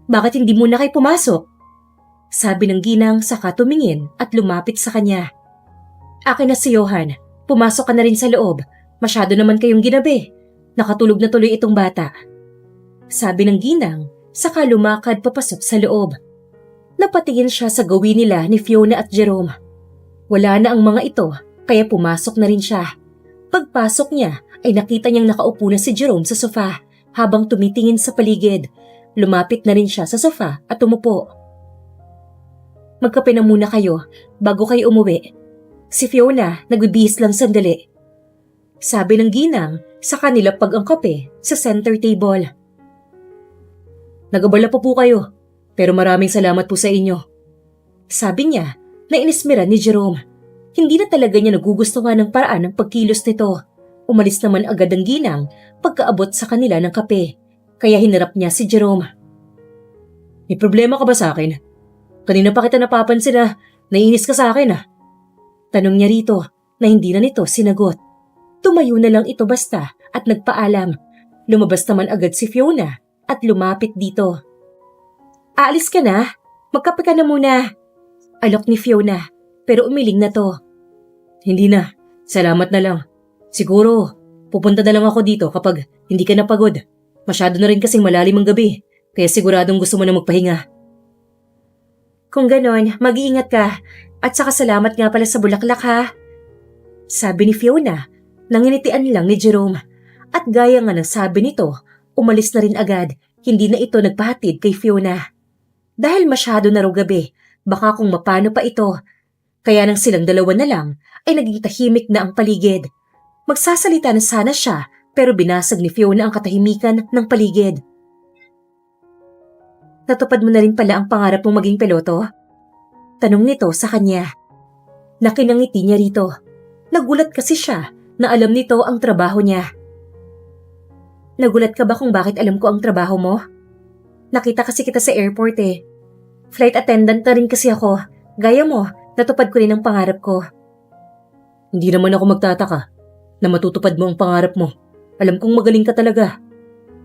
Bakit hindi muna kayo pumasok? Sabi ng ginang saka tumingin at lumapit sa kanya. Akin na si Johan. Pumasok ka na rin sa loob. Masyado naman kayong ginabi. Nakatulog na tuloy itong bata. Sabi ng ginang, saka lumakad papasok sa loob. Napatingin siya sa gawin nila ni Fiona at Jerome. Wala na ang mga ito, kaya pumasok na rin siya. Pagpasok niya ay nakita niyang nakaupo na si Jerome sa sofa habang tumitingin sa paligid. Lumapit na rin siya sa sofa at umupo. Magkape na muna kayo bago kayo umuwi. Si Fiona nagbibihis lang sandali. Sabi ng ginang sa kanila pag ang kape sa center table. Nagabala po kayo, pero maraming salamat po sa inyo. Sabi niya na inismera ni Jerome. Hindi na talaga niya nagugustuhan ng paraan ng pagkilos nito. Umalis naman agad ang ginang pagkaabot sa kanila ng kape, kaya hinarap niya si Jerome. May problema ka ba sa akin? Kanina pa kita napapansin na naiinis ka sa akin ah. Tanong niya rito na hindi na nito sinagot. Tumayo na lang ito basta at nagpaalam. Lumabas naman agad si Fiona at lumapit dito. Aalis ka na? Magkape ka na muna. Alok ni Fiona pero umiling na to. Hindi na. Salamat na lang. Siguro, pupunta na lang ako dito kapag hindi ka napagod. Masyado na rin kasing malalim ang gabi, kaya siguradong gusto mo na magpahinga. Kung ganon, mag-iingat ka. At saka salamat nga pala sa bulaklak ha. Sabi ni Fiona, nanginitian lang ni Jerome. At gaya nga ng sabi nito, umalis na rin agad, hindi na ito nagpahatid kay Fiona. Dahil masyado na raw gabi, baka kung mapano pa ito. Kaya nang silang dalawa na lang, ay naging tahimik na ang paligid. Magsasalita na sana siya, pero binasag ni Fiona ang katahimikan ng paligid. Natupad mo na rin pala ang pangarap mong maging piloto? Tanong nito sa kanya. Nakinangiti niya rito. Nagulat kasi siya na alam nito ang trabaho niya. Nagulat ka ba kung bakit alam ko ang trabaho mo? Nakita kasi kita sa airport eh. Flight attendant na rin kasi ako. Gaya mo, natupad ko rin ang pangarap ko. Hindi naman ako magtataka na matutupad mo ang pangarap mo. Alam kong magaling ka talaga.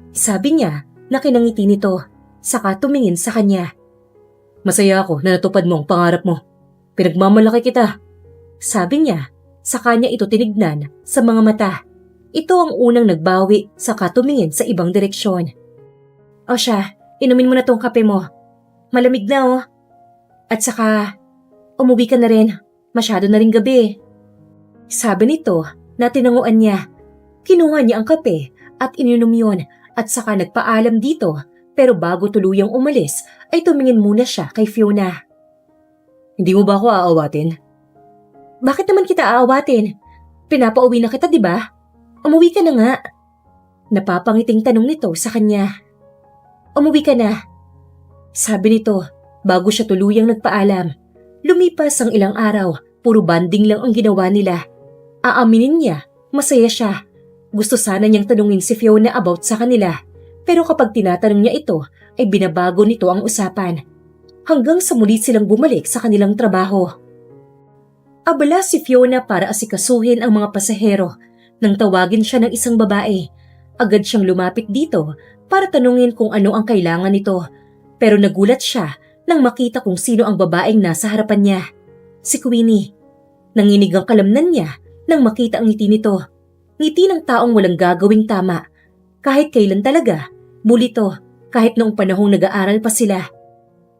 Sabi niya na kinangiti nito, saka tumingin sa kanya. Masaya ako na natupad mo ang pangarap mo. Pinagmamalaki kita. Sabi niya, saka niya ito tinignan sa mga mata. Ito ang unang nagbawi saka tumingin sa ibang direksyon. O siya, inumin mo na tong kape mo. Malamig na oh. At saka, umuwi ka na rin. Masyado na rin gabi. Sabi nito na tinanguan niya. Kinuha niya ang kape at ininom yun at saka nagpaalam dito pero bago tuluyang umalis ay tumingin muna siya kay Fiona. Hindi mo ba ako aawatin? Bakit naman kita aawatin? Pinapauwi na kita, di ba? Umuwi ka na nga. Napapangiting tanong nito sa kanya. Umuwi ka na. Sabi nito bago siya tuluyang nagpaalam. Lumipas ang ilang araw, puro banding lang ang ginawa nila. Aaminin niya, masaya siya. Gusto sana niyang tanungin si Fiona about sa kanila. Pero kapag tinatanong niya ito, ay binabago nito ang usapan. Hanggang sa muli silang bumalik sa kanilang trabaho. Abala si Fiona para asikasuhin ang mga pasahero. Nang tawagin siya ng isang babae, agad siyang lumapit dito para tanungin kung ano ang kailangan nito. Pero nagulat siya nang makita kung sino ang babaeng nasa harapan niya. Si Queenie. Nanginig ang kalamnan niya nang makita ang ngiti nito. Ngiti ng taong walang gagawing tama. Kahit kailan talaga, bulito, kahit noong panahong nag-aaral pa sila.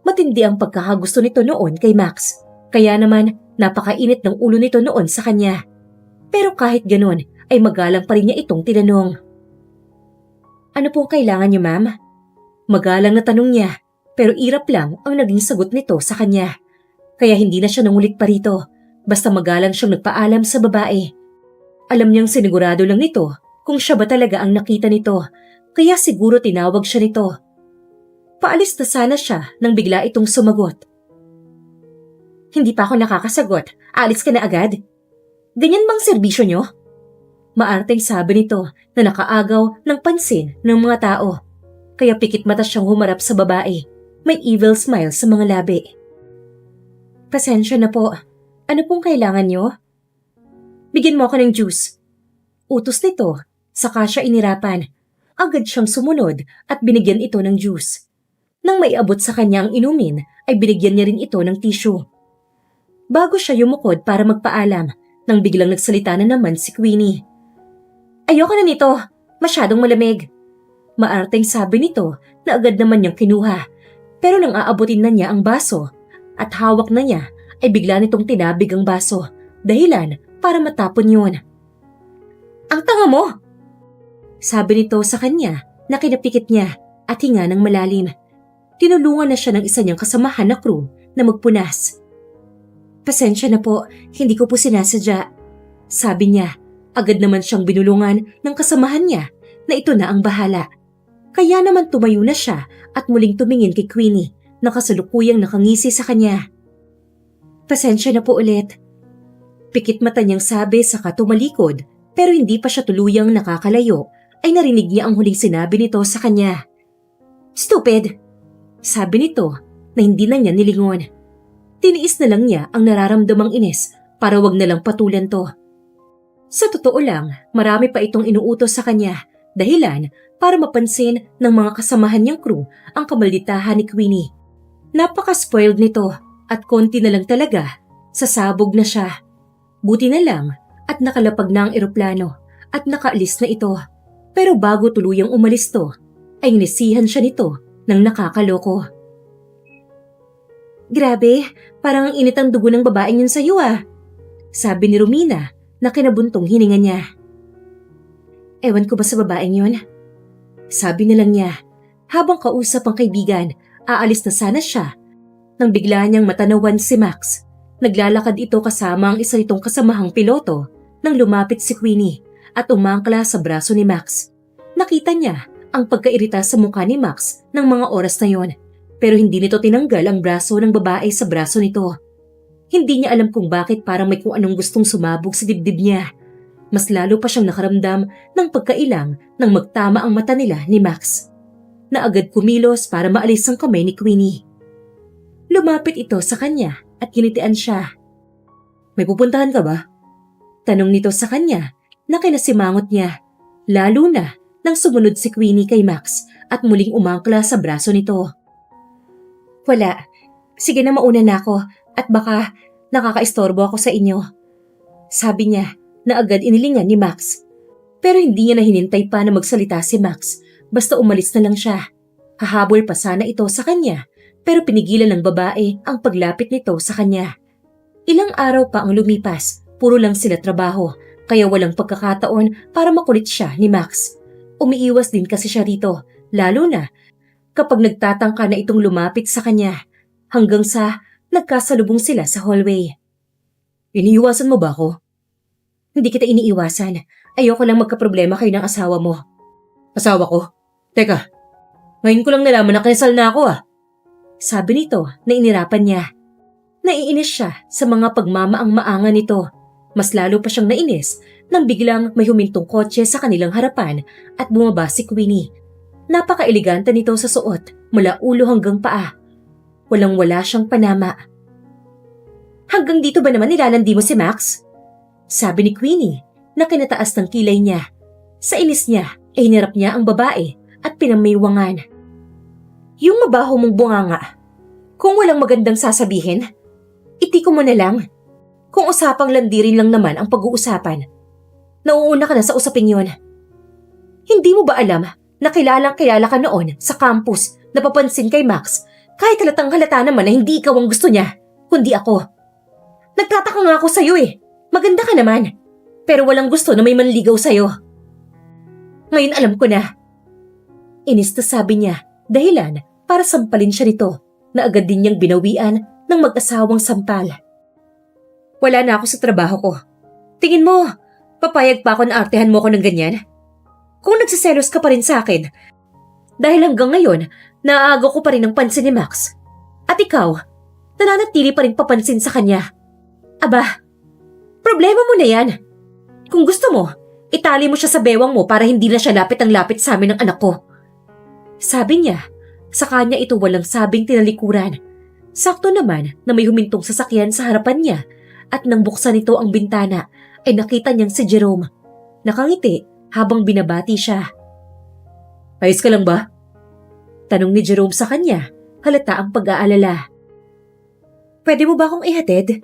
Matindi ang pagkakagusto nito noon kay Max. Kaya naman, napakainit ng ulo nito noon sa kanya. Pero kahit ganon, ay magalang pa rin niya itong tinanong. Ano pong kailangan niyo, ma'am? Magalang na tanong niya, pero irap lang ang naging sagot nito sa kanya. Kaya hindi na siya nangulit pa rito, basta magalang siyang nagpaalam sa babae. Alam niyang sinigurado lang nito kung siya ba talaga ang nakita nito, kaya siguro tinawag siya nito. Paalis na sana siya nang bigla itong sumagot. Hindi pa ako nakakasagot, alis ka na agad? Ganyan bang serbisyo niyo? Maarteng sabi nito na nakaagaw ng pansin ng mga tao. Kaya pikit mata siyang humarap sa babae. May evil smile sa mga labi. Pasensya na po. Ano pong kailangan niyo? Bigyan mo ako ng juice. Utos nito, saka siya inirapan. Agad siyang sumunod at binigyan ito ng juice. Nang maiabot sa kanya ang inumin, ay binigyan niya rin ito ng tissue. Bago siya yumukod para magpaalam, nang biglang nagsalita na naman si Queenie. Ayoko na nito, masyadong malamig. Maarteng sabi nito na agad naman niyang kinuha. Pero nang aabutin na niya ang baso at hawak na niya, ay bigla nitong tinabig ang baso. Dahilan para matapon yun. Ang tanga mo! Sabi nito sa kanya na kinapikit niya at hinga ng malalim. Tinulungan na siya ng isa niyang kasamahan na crew na magpunas. Pasensya na po, hindi ko po sinasadya. Sabi niya, agad naman siyang binulungan ng kasamahan niya na ito na ang bahala. Kaya naman tumayo na siya at muling tumingin kay Queenie na kasalukuyang nakangisi sa kanya. Pasensya na po ulit. Pikit mata niyang sabi saka tumalikod pero hindi pa siya tuluyang nakakalayo ay narinig niya ang huling sinabi nito sa kanya. Stupid! Sabi nito na hindi na niya nilingon. Tiniis na lang niya ang nararamdamang inis para wag na lang patulan to. Sa totoo lang, marami pa itong inuutos sa kanya, dahilan para mapansin ng mga kasamahan niyang crew ang kamalditahan ni Queenie. Napaka-spoiled nito at konti na lang talaga, sasabog na siya. Buti na lang at nakalapag na ang eroplano at nakaalis na ito. Pero bago tuluyang umalis to, ay nisihan siya nito ng nakakaloko. Grabe, parang ang init ang dugo ng babaeng yun sa'yo sabi ni Romina na kinabuntong hininga niya. Ewan ko ba sa babaeng yun? Sabi na lang niya, habang kausap ang kaibigan, aalis na sana siya. Nang bigla niyang matanawan si Max. Naglalakad ito kasama ang isa nitong kasamahang piloto nang lumapit si Queenie at umangkla sa braso ni Max. Nakita niya ang pagkairita sa mukha ni Max ng mga oras na yon, pero hindi nito tinanggal ang braso ng babae sa braso nito. Hindi niya alam kung bakit parang may kung anong gustong sumabog sa dibdib niya. Mas lalo pa siyang nakaramdam ng pagkailang nang magtama ang mata nila ni Max, na agad kumilos para maalis ang kamay ni Queenie. Lumapit ito sa kanya at kinitian siya. May pupuntahan ka ba? Tanong nito sa kanya na kinasimangot niya, lalo na nang sumunod si Queenie kay Max at muling umangkla sa braso nito. Wala. Sige na, mauna na ako at baka nakakaistorbo ako sa inyo. Sabi niya na agad inilingan ni Max. Pero hindi niya na hinintay pa na magsalita si Max, basta umalis na lang siya. Hahabol pa sana ito sa kanya, pero pinigilan ng babae ang paglapit nito sa kanya. Ilang araw pa ang lumipas, puro lang sila trabaho, kaya walang pagkakataon para makulit siya ni Max. Umiiwas din kasi siya rito, lalo na kapag nagtatangka na itong lumapit sa kanya, hanggang sa nagkasalubong sila sa hallway. Iniiwasan mo ba ako? Hindi kita iniiwasan. Ayoko lang magkaproblema kayo ng asawa mo. Asawa ko? Teka, ngayon ko lang nalaman na kinasal na ako Sabi nito na inirapan niya. Naiinis siya sa mga pagmamaang maangan nito. Mas lalo pa siyang nainis nang biglang may humintong kotse sa kanilang harapan at bumaba si Queenie. Napaka-elegante nito sa suot mula ulo hanggang paa. Walang-wala siyang panama. Hanggang dito ba naman nilalandi mo si Max? Sabi ni Queenie na kinataas ng kilay niya. Sa inis niya ay hinarap niya ang babae at pinamiwangan. Yung mabaho mong bunganga, kung walang magandang sasabihin, itiko mo na lang. Kung usapang landirin lang naman ang pag-uusapan, nauuna ka na sa usaping yun. Hindi mo ba alam na kilalang-kilala ka noon sa campus na papansin kay Max kahit halatang halata naman na hindi ikaw ang gusto niya, kundi ako? Nagtataka nga ako sa'yo Maganda ka naman, pero walang gusto na may manligaw sa'yo. Ngayon alam ko na. Inis na sabi niya, dahilan para sampalin siya nito na agad din niyang binawian ng mag-asawang sampal. Wala na ako sa trabaho ko. Tingin mo, papayag pa ako na artehan mo ako ng ganyan? Kung nagsiselos ka pa rin sa akin, dahil hanggang ngayon, naaagaw ko pa rin ang pansin ni Max. At ikaw, nananatili pa rin papansin sa kanya. Aba, problema mo na yan. Kung gusto mo, itali mo siya sa bewang mo para hindi na siya lapit ang lapit sa amin ng anak ko. Sabi niya, sa kanya ito walang sabing tinalikuran. Sakto naman na may humintong sasakyan sa harapan niya at nang buksan nito ang bintana ay nakita niyang si Jerome. Nakangiti habang binabati siya. Ayos ka lang ba? Tanong ni Jerome sa kanya, halata ang pag-aalala. Pwede mo ba akong ihatid?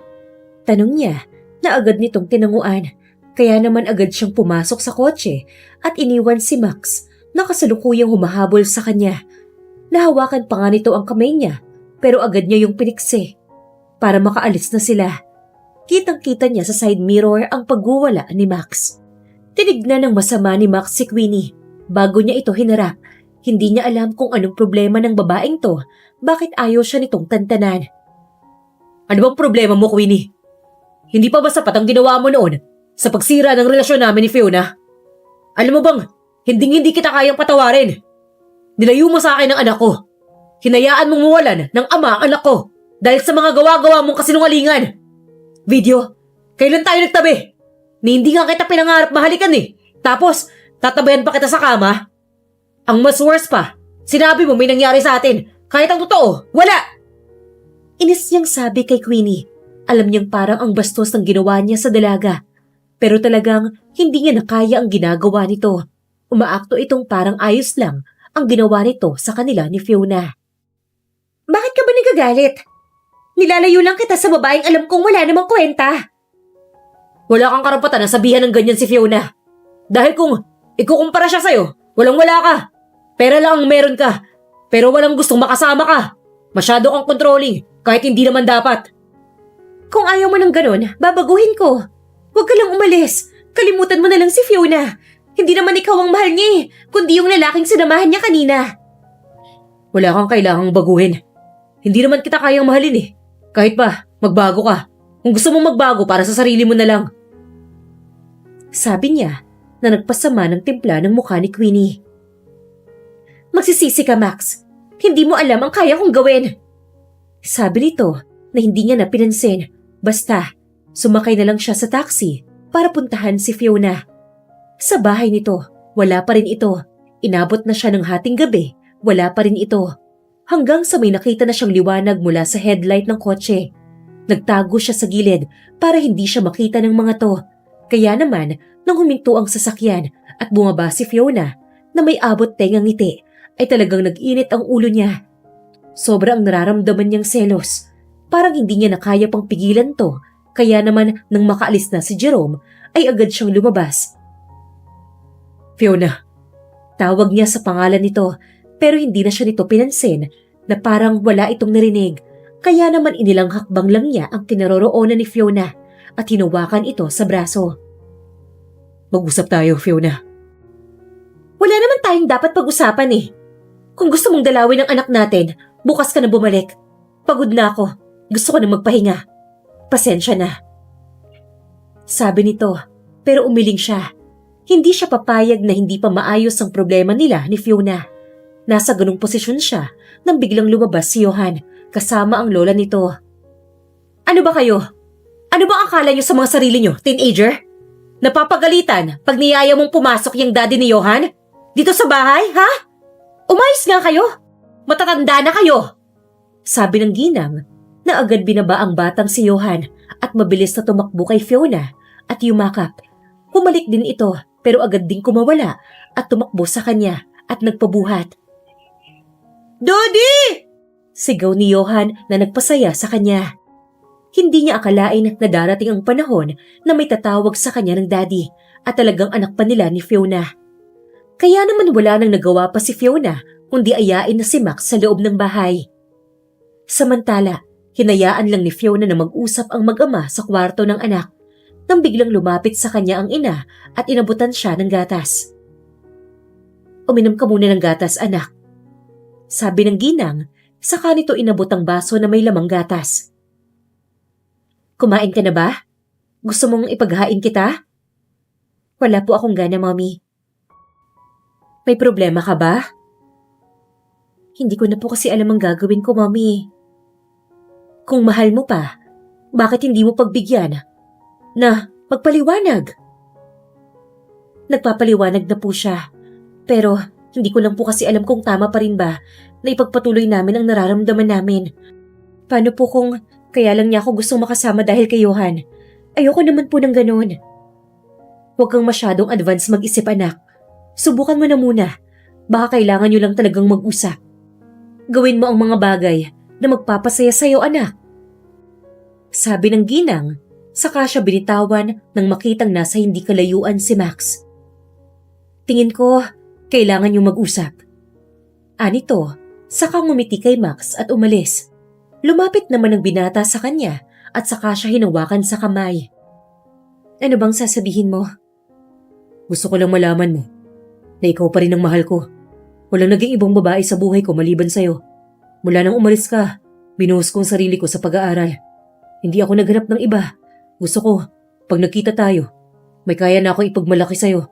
Tanong niya na agad nitong tinanguan. Kaya naman agad siyang pumasok sa kotse at iniwan si Max na kasalukuyang humahabol sa kanya. Nahawakan pa nga nito ang kamay niya pero agad niya yung piniksi. Para makaalis na sila. Kitang-kita niya sa side mirror ang pagguwala ni Max. Tinignan ng masama ni Max si Queenie. Bago niya ito hinarap, hindi niya alam kung anong problema ng babaeng to, bakit ayaw siya nitong tantanan. Ano bang problema mo, Queenie? Hindi pa ba sapat ang ginawa mo noon sa pagsira ng relasyon namin ni Fiona? Alam mo bang, hindi kita kayang patawarin. Nilayo mo sa akin ang anak ko. Hinayaan mong mawalan ng ama ang anak ko dahil sa mga gawa-gawa mong kasinungalingan. Video, kailan tayo nagtabi? Ni hindi nga kita pinangarap mahalikan Tapos, tatabayan pa kita sa kama? Ang mas worse pa, sinabi mo may nangyari sa atin kahit ang totoo, wala! Inis niyang sabi kay Queenie. Alam niyang parang ang bastos ng ginawa niya sa dalaga. Pero talagang hindi niya nakaya ang ginagawa nito. Umaakto itong parang ayos lang ang ginawa nito sa kanila ni Fiona. Bakit ka ba nagagalit? Nilalayo lang kita sa babaeng alam kong wala namang kwenta. Wala kang karapatan na sabihan ng ganyan si Fiona. Dahil kung ikukumpara siya sa'yo, walang-wala ka. Pera lang ang meron ka. Pero walang gustong makasama ka. Masyado kang controlling kahit hindi naman dapat. Kung ayaw mo ng ganon, babaguhin ko. Huwag ka lang umalis. Kalimutan mo na lang si Fiona. Hindi naman ikaw ang mahal niya kundi yung lalaking sinamahan niya kanina. Wala kang kailangang baguhin. Hindi naman kita kayang mahalin Kahit pa, magbago ka. Kung gusto mong magbago para sa sarili mo na lang. Sabi niya na nagpasama ng timpla ng mukha ni Queenie. Magsisisi ka, Max. Hindi mo alam ang kaya kong gawin. Sabi nito na hindi niya na pinansin. Basta, sumakay na lang siya sa taxi para puntahan si Fiona. Sa bahay nito, wala pa rin ito. Inabot na siya ng hating gabi, wala pa rin ito. Hanggang sa may nakita na siyang liwanag mula sa headlight ng kotse. Nagtago siya sa gilid para hindi siya makita ng mga to. Kaya naman, nang huminto ang sasakyan at bumaba si Fiona na may abot tengang ngiti, ay talagang nag-init ang ulo niya. Sobrang nararamdaman niyang selos. Parang hindi niya nakaya pang pigilan to. Kaya naman nang makaalis na si Jerome, ay agad siyang lumabas. Fiona, tawag niya sa pangalan nito pero hindi na siya nito pinansin na parang wala itong narinig. Kaya naman inilang hakbang lang niya ang kinaroroonan ni Fiona at hinawakan ito sa braso. Mag-usap tayo, Fiona. Wala naman tayong dapat pag-usapan Kung gusto mong dalawin ang anak natin, bukas ka na bumalik. Pagod na ako. Gusto ko na magpahinga. Pasensya na. Sabi nito, pero umiling siya. Hindi siya papayag na hindi pa maayos ang problema nila ni Fiona. Nasa ganung posisyon siya nang biglang lumabas si Johan kasama ang lola nito. Ano ba kayo? Ano ba akala niyo sa mga sarili niyo, teenager? Napapagalitan pag niyaya mong pumasok yung daddy ni Johan? Dito sa bahay, ha? Umayos nga kayo. Matatanda na kayo. Sabi ng ginang na agad binaba ang batang si Johan at mabilis na tumakbo kay Fiona at yumakap. Humalik din ito pero agad ding kumawala at tumakbo sa kanya at nagpabuhat. Daddy! Sigaw ni Johan na nagpasaya sa kanya. Hindi niya akalain na darating ang panahon na may tatawag sa kanya ng daddy at talagang anak pa nila ni Fiona. Kaya naman wala nang nagawa pa si Fiona kundi ayain na si Max sa loob ng bahay. Samantala, hinayaan lang ni Fiona na mag-usap ang mag-ama sa kwarto ng anak nang biglang lumapit sa kanya ang ina at inabutan siya ng gatas. Uminom ka muna ng gatas, anak. Sabi ng ginang, saka nito inabot ang baso na may lamang gatas. Kumain ka na ba? Gusto mong ipaghain kita? Wala po akong gana, Mommy. May problema ka ba? Hindi ko na po kasi alam ang gagawin ko, Mommy. Kung mahal mo pa, bakit hindi mo pagbigyan? Na, magpaliwanag. Nagpapaliwanag na po siya. Pero, hindi ko lang po kasi alam kung tama pa rin ba na ipagpatuloy namin ang nararamdaman namin. Paano po kung kaya lang niya ako gustong makasama dahil kay Johan? Ayoko naman po ng ganun. Huwag kang masyadong advance mag-isip, anak. Subukan mo na muna. Baka kailangan niyo lang talagang mag-usap. Gawin mo ang mga bagay na magpapasaya sa'yo, anak. Sabi ng ginang, saka siya binitawan nang makitang nasa hindi kalayuan si Max. Tingin ko, kailangan niyong mag-usap. Anito, saka ngumiti kay Max at umalis. Lumapit naman ang binata sa kanya at saka siya hinawakan sa kamay. Ano bang sasabihin mo? Gusto ko lang malaman mo na ikaw pa rin ang mahal ko. Walang naging ibang babae sa buhay ko maliban sa'yo. Mula nang umalis ka, binuhos ko ang sarili ko sa pag-aaral. Hindi ako naghanap ng iba. Gusto ko, pag nagkita tayo, may kaya na akong ipagmalaki sa'yo.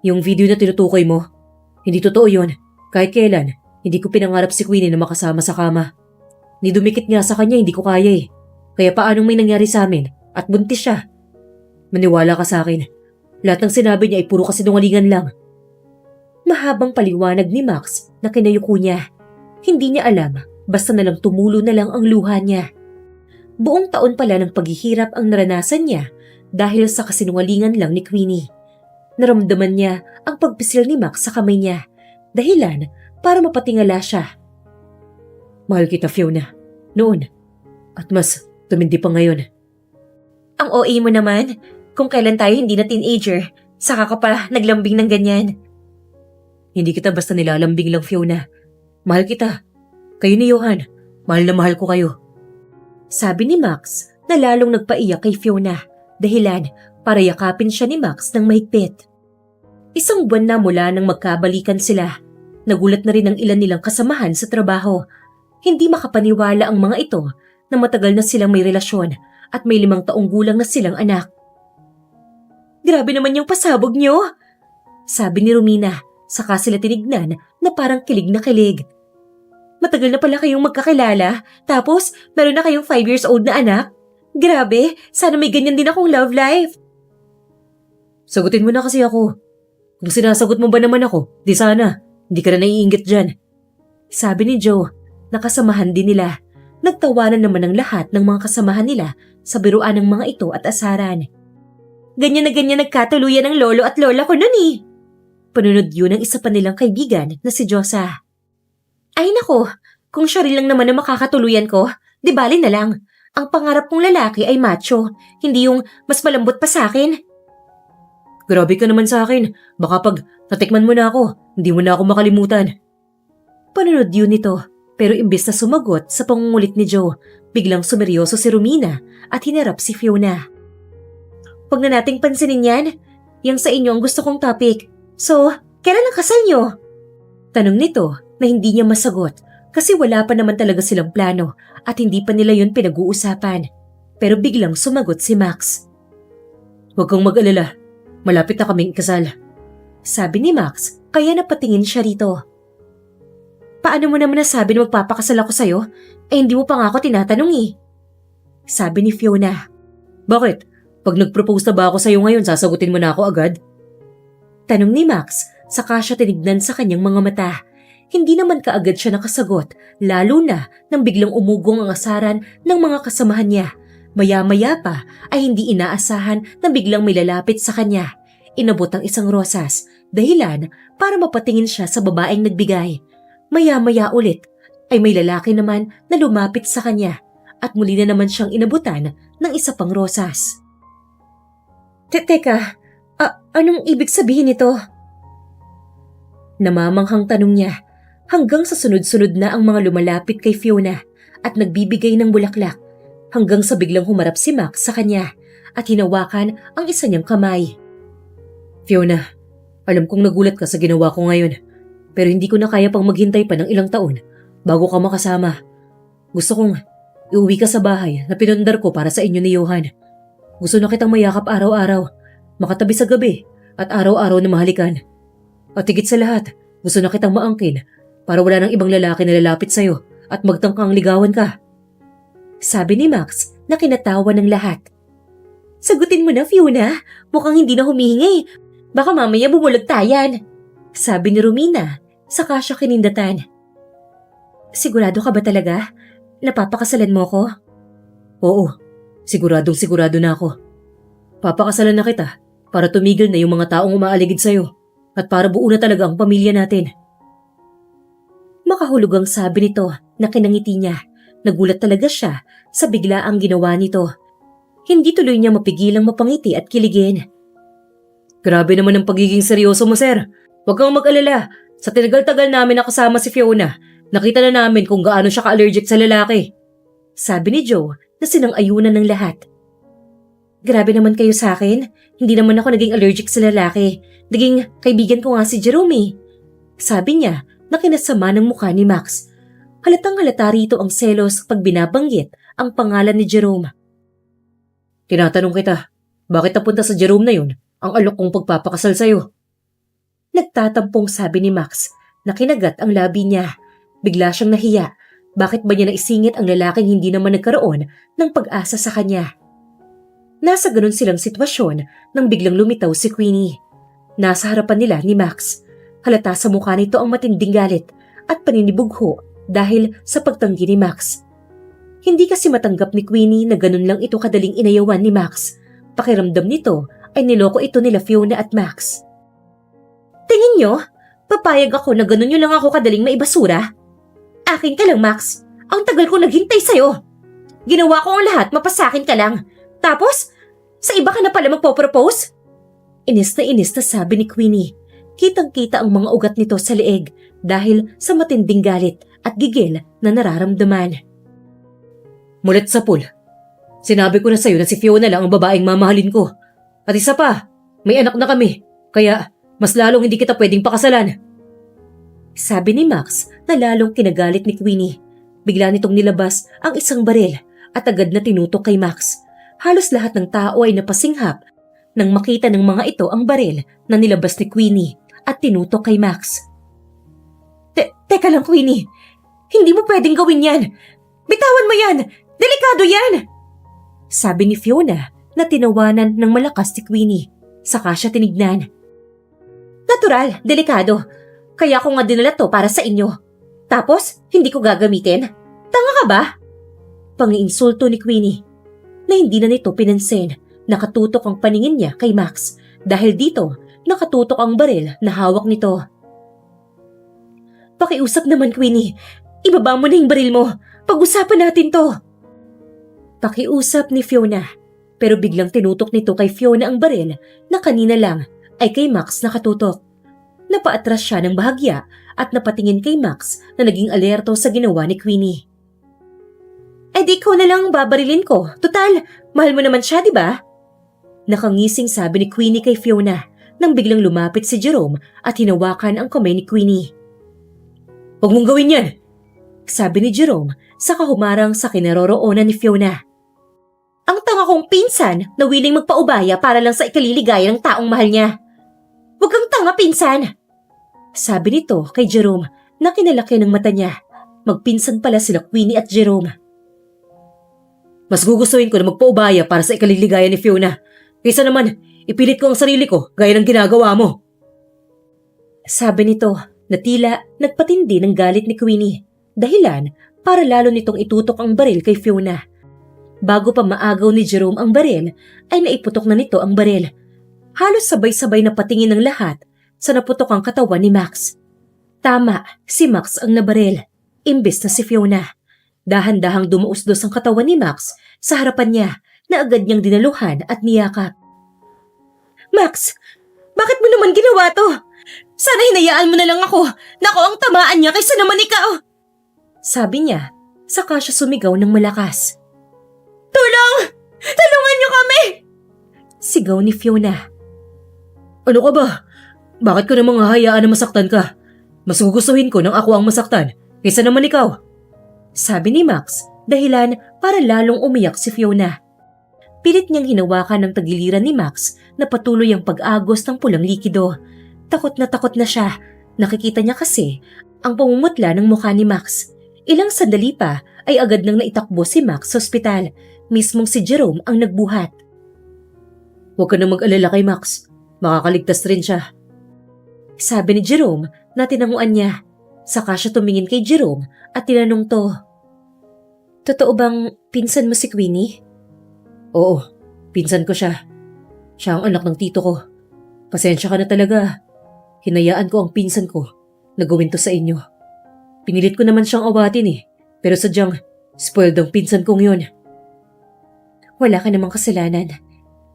Yung video na tinutukoy mo, hindi totoo yun. Kahit kailan, hindi ko pinangarap si Queenie na makasama sa kama. Ni dumikit nga sa kanya, hindi ko kaya Kaya paanong may nangyari sa amin at buntis siya? Maniwala ka sa akin. Lahat ng sinabi niya ay puro kasinungalingan lang. Mahabang paliwanag ni Max na kinayuko niya. Hindi niya alam basta nalang tumulo na lang ang luha niya. Buong taon pala ng paghihirap ang naranasan niya dahil sa kasinungalingan lang ni Queenie. Naramdaman niya ang pagpisil ni Max sa kamay niya, dahilan para mapatingala siya. Mahal kita, Fiona. Noon. At mas tumindi pa ngayon. Ang OA mo naman. Kung kailan tayo hindi na teenager, saka ka pa naglambing ng ganyan. Hindi kita basta nilalambing lang, Fiona. Mahal kita. Kayo ni Johan. Mahal na mahal ko kayo. Sabi ni Max na lalong nagpaiyak kay Fiona, dahilan para yakapin siya ni Max ng mahigpit. Isang buwan na mula nang magkabalikan sila. Nagulat na rin ang ilan nilang kasamahan sa trabaho. Hindi makapaniwala ang mga ito na matagal na silang may relasyon at may 5 taong gulang na silang anak. Grabe naman yung pasabog niyo, sabi ni Romina, saka sila tinignan na parang kilig na kilig. Matagal na pala kayong magkakilala, tapos meron na kayong 5 years old na anak? Grabe, sana may ganyan din akong love life. Sagutin mo na kasi ako. Kung sinasagot mo ba naman ako, di sana, hindi ka na naiinggit dyan. Sabi ni Joe. Nakasamahan din nila. Nagtawanan naman ang lahat ng mga kasamahan nila sa biruan ng mga ito at asaran. Ganyan na ganyan nagkatuluyan ng lolo at lola ko nun eh. Panunod yun ng isa pa nilang kaibigan na si Josa. Ay nako, kung siya rin lang naman na makakatuluyan ko, di bali na lang. Ang pangarap kong lalaki ay macho, hindi yung mas malambot pa sa akin. Grabe ka naman sa akin, baka pag natikman mo na ako, hindi mo na ako makalimutan. Panunod yun nito. Pero imbes na sumagot sa pangungulit ni Joe, biglang sumeryoso si Romina at hinarap si Fiona. Huwag na nating pansinin yan. Yang sa inyo ang gusto kong topic. So, kailan ang kasal nyo? Tanong nito na hindi niya masagot kasi wala pa naman talaga silang plano at hindi pa nila yun pinag-uusapan. Pero biglang sumagot si Max. Huwag kang mag-alala. Malapit na kaming ikasal. Sabi ni Max kaya napatingin siya rito. Paano mo naman nasabi na magpapakasal ako sa'yo? Eh hindi mo pa nga ako tinatanong eh. Sabi ni Fiona. Bakit? Pag nag-propose na ba ako sa'yo ngayon, sasagutin mo na ako agad? Tanong ni Max, saka siya tinignan sa kanyang mga mata. Hindi naman kaagad siya nakasagot, lalo na nang biglang umugong ang asaran ng mga kasamahan niya. Maya-maya pa ay hindi inaasahan na biglang may lalapit sa kanya. Inabot ang isang rosas, dahilan para mapatingin siya sa babaeng nagbigay. Maya-maya ulit ay may lalaki naman na lumapit sa kanya at muli na naman siyang inabutan ng isa pang rosas. Teka, anong ibig sabihin nito? Namamanghang tanong niya hanggang sa sunod-sunod na ang mga lumalapit kay Fiona at nagbibigay ng bulaklak hanggang sa biglang humarap si Max sa kanya at hinawakan ang isa niyang kamay. Fiona, alam kong nagulat ka sa ginawa ko ngayon. Pero hindi ko na kaya pang maghintay pa ng ilang taon bago ka makasama. Gusto kong iuwi ka sa bahay na pinundar ko para sa inyo ni Johan. Gusto na kitang mayakap araw-araw, makatabi sa gabi at araw-araw na mahalikan. At higit sa lahat, gusto na kitang maangkin para wala nang ibang lalaki na lalapit sa'yo at magtangkang ligawan ka. Sabi ni Max na kinatawa ng lahat. Sagutin mo na, Fiona. Mukhang hindi na humihingi. Baka mamaya bumulagtayan. Sabi ni Romina. Saka siya kinindatan. Sigurado ka ba talaga? Napapakasalan mo ko? Oo, sigurado na ako. Papakasalan na kita para tumigil na yung mga taong umaaligid sa'yo at para buo na talaga ang pamilya natin. Makahulog ang sabi nito na kinangiti niya. Nagulat talaga siya sa biglaang ginawa nito. Hindi tuloy niya mapigilang mapangiti at kiligin. Grabe naman ang pagiging seryoso mo, sir. Huwag kang mag-alala. Sa tinagal-tagal namin nakasama si Fiona, nakita na namin kung gaano siya ka-allergic sa lalaki. Sabi ni Joe na sinang-ayunan ng lahat. Grabe naman kayo sa akin. Hindi naman ako naging allergic sa lalaki. Naging kaibigan ko nga si Jerome. Sabi niya na kinasama ng mukha ni Max. Halatang halata rito ang selos pag binabanggit ang pangalan ni Jerome. Tinatanong kita, bakit napunta sa Jerome na yun ang alok kong pagpapakasal sa'yo? Nagtatampong sabi ni Max na kinagat ang labi niya. Bigla siyang nahiya. Bakit ba niya naisingit ang lalaking hindi naman nagkaroon ng pag-asa sa kanya? Nasa ganun silang sitwasyon nang biglang lumitaw si Queenie. Nasa harapan nila ni Max. Halata sa mukha nito ang matinding galit at paninibugho dahil sa pagtanggi ni Max. Hindi kasi matanggap ni Queenie na ganun lang ito kadaling inayawan ni Max. Pakiramdam nito ay niloko ito nila Fiona at Max. Tingin nyo, papayag ako na ganun nyo lang ako kadaling maibasura? Akin ka lang, Max. Ang tagal ko naghintay sa'yo. Ginawa ko ang lahat, mapasakin ka lang. Tapos, sa iba ka na pala magpo-propose? Inis na sabi ni Queenie. Kitang-kita ang mga ugat nito sa leeg dahil sa matinding galit at gigil na nararamdaman. Mulat sa pool. Sinabi ko na sa'yo na si Fiona lang ang babaeng mamahalin ko. At isa pa, may anak na kami. Kaya, mas lalong hindi kita pwedeng pakasalan. Sabi ni Max na lalong kinagalit ni Queenie. Bigla nitong nilabas ang isang baril at agad na tinutok kay Max. Halos lahat ng tao ay napasinghap nang makita ng mga ito ang baril na nilabas ni Queenie at tinutok kay Max. Teka lang, Queenie. Hindi mo pwedeng gawin yan. Bitawan mo yan. Delikado yan. Sabi ni Fiona na tinawanan ng malakas si Queenie. Saka siya tinignan. Natural, delikado. Kaya ko nga dinala to para sa inyo. Tapos, hindi ko gagamitin? Tanga ka ba? Pangiinsulto ni Queenie na hindi na nito pinansin. Nakatutok ang paningin niya kay Max dahil dito nakatutok ang baril na hawak nito. Pakiusap naman, Queenie. Ibaba mo na yung baril mo. Pag-usapan natin to. Pakiusap ni Fiona pero biglang tinutok nito kay Fiona ang baril na kanina lang ay kay Max nakatutok. Napaatras siya ng bahagya at napatingin kay Max na naging alerto sa ginawa ni Queenie. Di ko na lang babarilin ko. Total, mahal mo naman siya, di ba? Nakangising sabi ni Queenie kay Fiona nang biglang lumapit si Jerome at hinawakan ang kamay ni Queenie. Huwag mong gawin yan! Sabi ni Jerome saka humarang sa kinaroroonan ni Fiona. Ang tanga kong pinsan na willing magpaubaya para lang sa ikaliligaya ng taong mahal niya. Huwag kang tanga, pinsan! Sabi nito kay Jerome na kinalaki ng mata niya. Magpinsan pala sila Queenie at Jerome. Mas gugustuhin ko na magpaubaya para sa ikaliligaya ni Fiona. Kaysa naman, ipilit ko ang sarili ko gaya ng ginagawa mo. Sabi nito na tila nagpatindi ng galit ni Queenie. Dahilan para lalo nitong itutok ang baril kay Fiona. Bago pa maagaw ni Jerome ang baril, ay naiputok na nito ang baril. Halos sabay-sabay na patingin ng lahat sa naputok ang katawan ni Max. Tama, si Max ang nabaril, imbes na si Fiona. Dahan-dahang dumuusdos ang katawan ni Max sa harapan niya na agad niyang dinaluhan at niyakap. Max, bakit mo naman ginawa to? Sana hinayaan mo na lang ako. Nako ang tamaan niya kaysa naman ikaw. Sabi niya, saka siya sumigaw ng malakas. Tulong! Tulungan niyo kami! Sigaw ni Fiona. Ano ka ba? Bakit ko namang hahayaan na masaktan ka? Mas gugustuhin ko nang ako ang masaktan kaysa naman ikaw. Sabi ni Max, dahilan para lalong umiyak si Fiona. Pilit niyang hinawakan ng tagiliran ni Max na patuloy ang pag-agos ng pulang likido. Takot na siya. Nakikita niya kasi ang pamumutla ng mukha ni Max. Ilang sandali pa ay agad nang naitakbo si Max sa ospital. Mismong si Jerome ang nagbuhat. Huwag ka na mag-alala kay Max. Makakaligtas rin siya. Sabi ni Jerome na tinanguan niya. Saka siya tumingin kay Jerome at tinanong to. Totoo bang pinsan mo si Queenie? Oo, pinsan ko siya. Siya ang anak ng tito ko. Pasensya ka na talaga. Hinayaan ko ang pinsan ko na gawin to sa inyo. Pinilit ko naman siyang awatin pero sadyang spoiled ang pinsan kong yun. Wala ka namang kasalanan.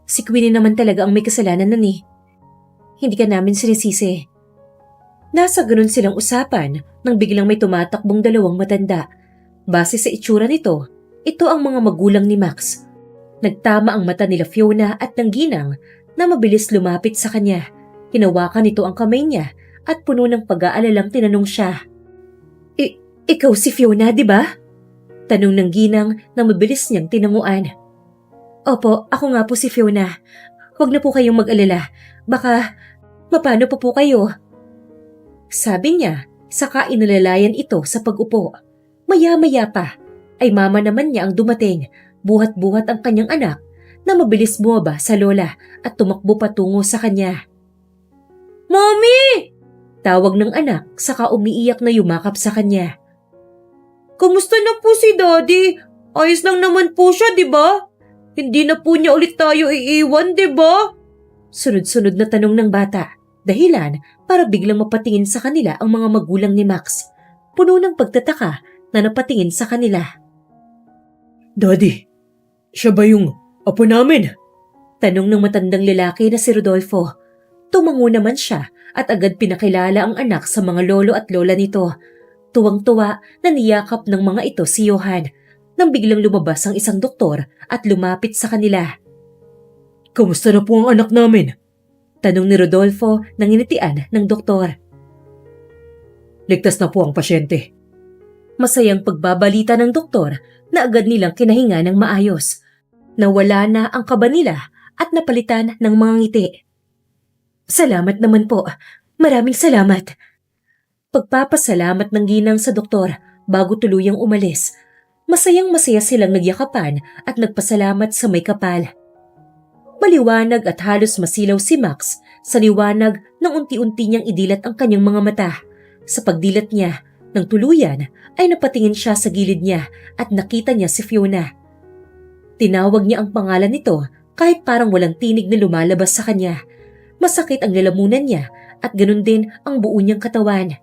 Si Queenie naman talaga ang may kasalanan nun Hindi ka namin sinisisi. Nasa ganun silang usapan nang biglang may tumatakbong dalawang matanda. Base sa itsura nito, ito ang mga magulang ni Max. Nagtama ang mata nila Fiona at Nangginang na mabilis lumapit sa kanya. Hinawakan nito ang kamay niya at puno ng pag-aalalang tinanong siya. Ikaw si Fiona, di ba? Tanong ng Ginang na mabilis niyang tinanguan. Opo, ako nga po si Fiona. Huwag na po kayong mag-alala. Baka, mapano po kayo? Sabi niya, saka inalalayan ito sa pag-upo. Maya-maya pa, ay mama naman niya ang dumating. Buhat-buhat ang kanyang anak na mabilis bumaba sa lola at tumakbo patungo sa kanya. Mommy! Tawag ng anak saka umiiyak na yumakap sa kanya. Kamusta na po si Daddy? Ayos lang naman po siya, di ba? Hindi na po niya ulit tayo iiwan, di ba? Sunod-sunod na tanong ng bata, dahilan para biglang mapatingin sa kanila ang mga magulang ni Max. Puno ng pagtataka na napatingin sa kanila. Daddy, siya ba yung apo namin? Tanong ng matandang lalaki na si Rodolfo. Tumango naman siya at agad pinakilala ang anak sa mga lolo at lola nito. Tuwang-tuwa na niyakap ng mga ito si Johan nang biglang lumabas ang isang doktor at lumapit sa kanila. Kamusta na po ang anak namin? Tanong ni Rodolfo nang initian ng doktor. Ligtas na po ang pasyente. Masayang pagbabalita ng doktor na agad nilang kinahinga ng maayos. Nawala na ang kaba nila at napalitan ng mga ngiti. Salamat naman po. Maraming salamat. Pagpapasalamat ng ginang sa doktor bago tuluyang umalis. Masayang-masaya silang nagyakapan at nagpasalamat sa may kapal. Maliwanag at halos masilaw si Max sa liwanag nang unti-unti niyang idilat ang kanyang mga mata. Sa pagdilat niya, ng tuluyan ay napatingin siya sa gilid niya at nakita niya si Fiona. Tinawag niya ang pangalan nito kahit parang walang tinig na lumalabas sa kanya. Masakit ang lalamunan niya at ganun din ang buo niyang katawan.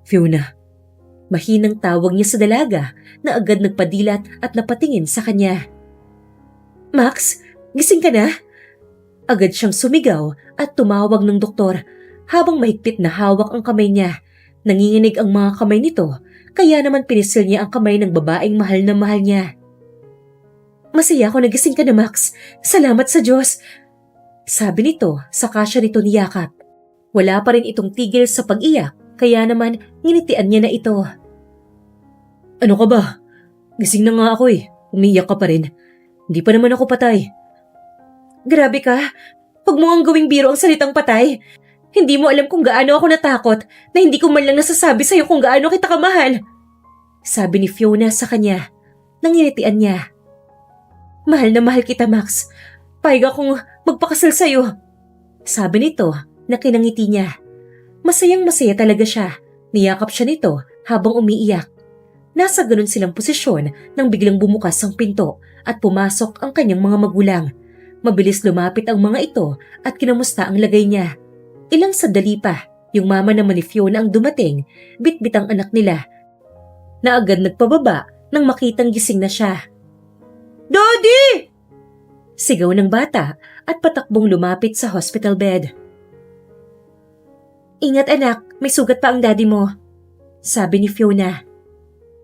Fiona. Mahinang tawag niya sa dalaga na agad nagpadilat at napatingin sa kanya. Max, gising ka na? Agad siyang sumigaw at tumawag ng doktor habang mahigpit na hawak ang kamay niya. Nanginginig ang mga kamay nito kaya naman pinisil niya ang kamay ng babaeng mahal na mahal niya. Masaya ako nagising ka na, Max. Salamat sa Diyos. Sabi nito saka siya nito niyakap. Wala pa rin itong tigil sa pag-iyak kaya naman nginitian niya na ito. Ano ka ba? Gising na nga ako eh. Umiiyak ka pa rin. Hindi pa naman ako patay. Grabe ka. Huwag mo ang gawing biro ang salitang patay. Hindi mo alam kung gaano ako natakot na hindi ko man lang nasasabi sa'yo kung gaano kita kamahal. Sabi ni Fiona sa kanya. Nanginitian niya. Mahal na mahal kita, Max. Payag akong magpakasal sa'yo. Sabi nito na kinangiti niya. Masayang-masaya talaga siya. Niyakap siya nito habang umiiyak. Nasa ganun silang posisyon nang biglang bumukas ang pinto at pumasok ang kanyang mga magulang. Mabilis lumapit ang mga ito at kinamusta ang lagay niya. Ilang sandali pa, yung mama naman ni Fiona ang dumating, bit-bit ang anak nila. Na agad nagpababa nang makitang gising na siya. Daddy! Sigaw ng bata at patakbong lumapit sa hospital bed. Ingat anak, may sugat pa ang daddy mo. Sabi ni Fiona.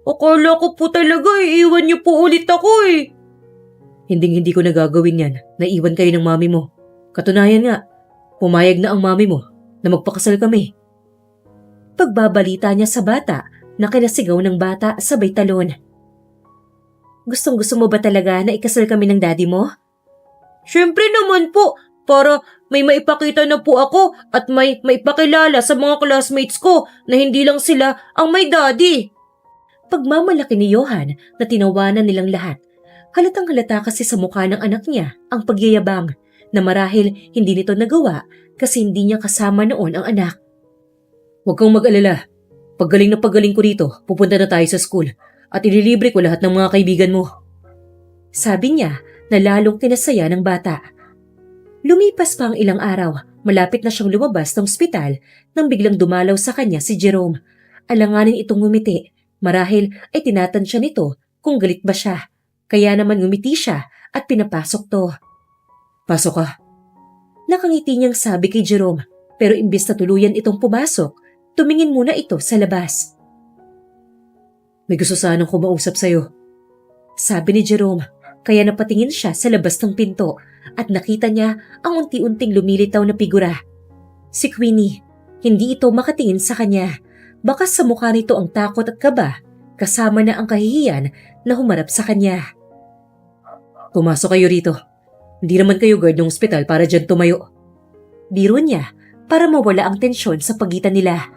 Akala ko po talaga iiwan niyo po ulit ako eh. Hindi ko nagagawin yan. Naiwan kayo ng mami mo. Katunayan nga, pumayag na ang mami mo na magpakasal kami. Pagbabalita niya sa bata na kinasigaw ng bata sabay talon. Gustong-gusto mo ba talaga na ikasal kami ng daddy mo? Siyempre naman po, para may maipakita na po ako at may maipakilala sa mga classmates ko na hindi lang sila ang may daddy. Pagmamalaki ni Johan na tinawanan nilang lahat. Halatang halata kasi sa mukha ng anak niya ang pagyayabang na marahil hindi nito nagawa kasi hindi niya kasama noon ang anak. Huwag kang mag-alala. Paggaling na paggaling ko dito, pupunta na tayo sa school at ililibre ko lahat ng mga kaibigan mo. Sabi niya na lalong kinasaya ng bata. Lumipas pa ang ilang araw, malapit na siyang lumabas ng ospital nang biglang dumalaw sa kanya si Jerome. Alanganin itong ngumiti, marahil ay tinatansya nito kung galit ba siya. Kaya naman ngumiti siya at pinapasok to. Pasok ka. Nakangiti niyang sabi kay Jerome, pero imbis na tuluyan itong pumasok, tumingin muna ito sa labas. May gusto sanang kumausap sa'yo. Sabi ni Jerome, kaya napatingin siya sa labas ng pinto at nakita niya ang unti-unting lumilitaw na figura. Si Queenie, hindi ito makatingin sa kanya. Baka sa mukha nito ang takot at kaba, kasama na ang kahihiyan na humarap sa kanya. Pumasok kayo rito. Hindi naman kayo guard ng ospital para dyan tumayo. Biro niya para mawala ang tensyon sa pagitan nila.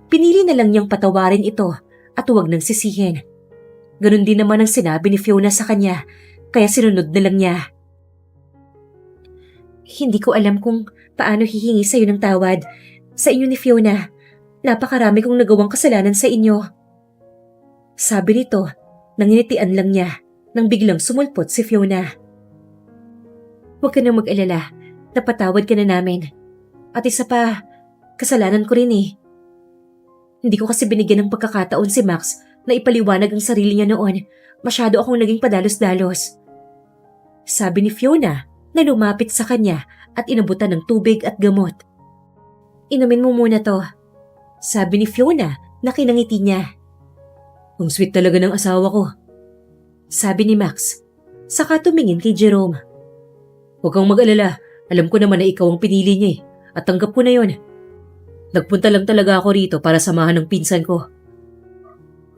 Pinili na lang niyang patawarin ito at huwag nang sisihin. Ganon din naman ang sinabi ni Fiona sa kanya, kaya sinunod na lang niya. Hindi ko alam kung paano hihingi sa iyo ng tawad. Sa inyo ni Fiona, napakarami kong nagawang kasalanan sa inyo. Sabi nito, nanginitian lang niya nang biglang sumulpot si Fiona. Huwag ka na mag-alala, napatawad ka na namin. At isa pa, kasalanan ko rin eh. Hindi ko kasi binigyan ng pagkakataon si Max na ipaliwanag ang sarili niya noon. Masyado akong naging padalos-dalos. Sabi ni Fiona na lumapit sa kanya at inabutan ng tubig at gamot. Inumin mo muna to. Sabi ni Fiona na kinangiti niya. Ang sweet talaga ng asawa ko. Sabi ni Max, saka tumingin kay Jerome. Huwag kang mag-alala. Alam ko naman na ikaw ang pinili niya at tanggap ko na yon. Nagpunta lang talaga ako rito para samahan ng pinsan ko.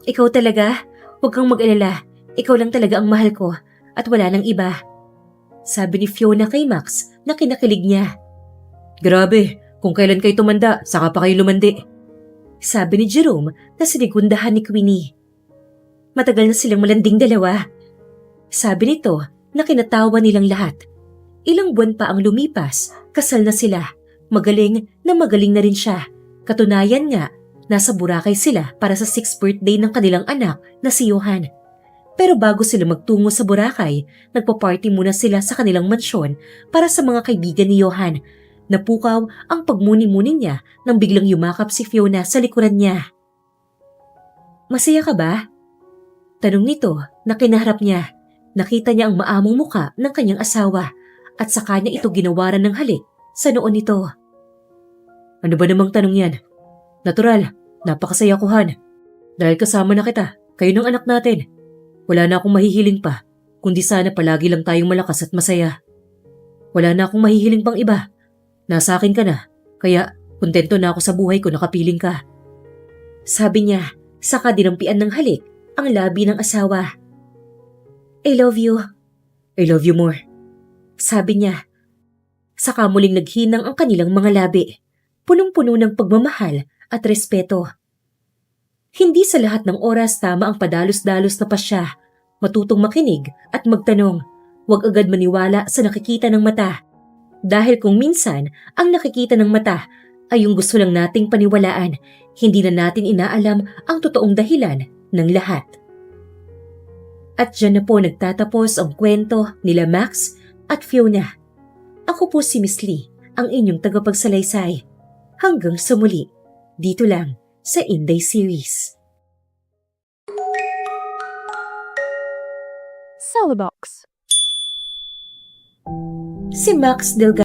Ikaw talaga? Huwag kang mag-alala. Ikaw lang talaga ang mahal ko at wala nang iba. Sabi ni Fiona kay Max na kinakilig niya. Grabe, kung kailan kayo tumanda, saka pa kayo lumandi. Sabi ni Jerome na sinigundahan ni Queenie. Matagal na silang malanding dalawa. Sabi nito na kinatawa nilang lahat. Ilang buwan pa ang lumipas, kasal na sila. Magaling na rin siya. Katunayan nga, nasa Boracay sila para sa 6th birthday ng kanilang anak na si Johan. Pero bago sila magtungo sa Boracay, nagpa-party muna sila sa kanilang mansyon para sa mga kaibigan ni Johan. Napukaw ang pagmuni-muni niya nang biglang yumakap si Fiona sa likuran niya. Masaya ka ba? Tanong nito na kinaharap niya. Nakita niya ang maamong muka ng kanyang asawa at saka niya ito ginawaran ng halik sa noon nito. Ano ba namang tanong yan? Natural, napakasaya ko Han. Dahil kasama na kita, kayo ng anak natin. Wala na akong mahihiling pa, kundi sana palagi lang tayong malakas at masaya. Wala na akong mahihiling pang iba. Nasa akin ka na, kaya kontento na ako sa buhay ko nakapiling ka. Sabi niya, saka dinampian ng halik ang labi ng asawa. I love you. I love you more. Sabi niya. Saka muling naghinang ang kanilang mga labi, punong-puno ng pagmamahal at respeto. Hindi sa lahat ng oras tama ang padalos-dalos na pasya. Matutong makinig at magtanong. Huwag agad maniwala sa nakikita ng mata. Dahil kung minsan, ang nakikita ng mata ay yung gusto lang nating paniwalaan, hindi na natin inaalam ang totoong dahilan ng lahat. At dyan na po nagtatapos ang kwento nila Max at Fiona. Ako po si Miss Lee, ang inyong tagapagsalaysay. Hanggang sa muli, dito lang sa Inday Series. Celabox. Si Max Delgado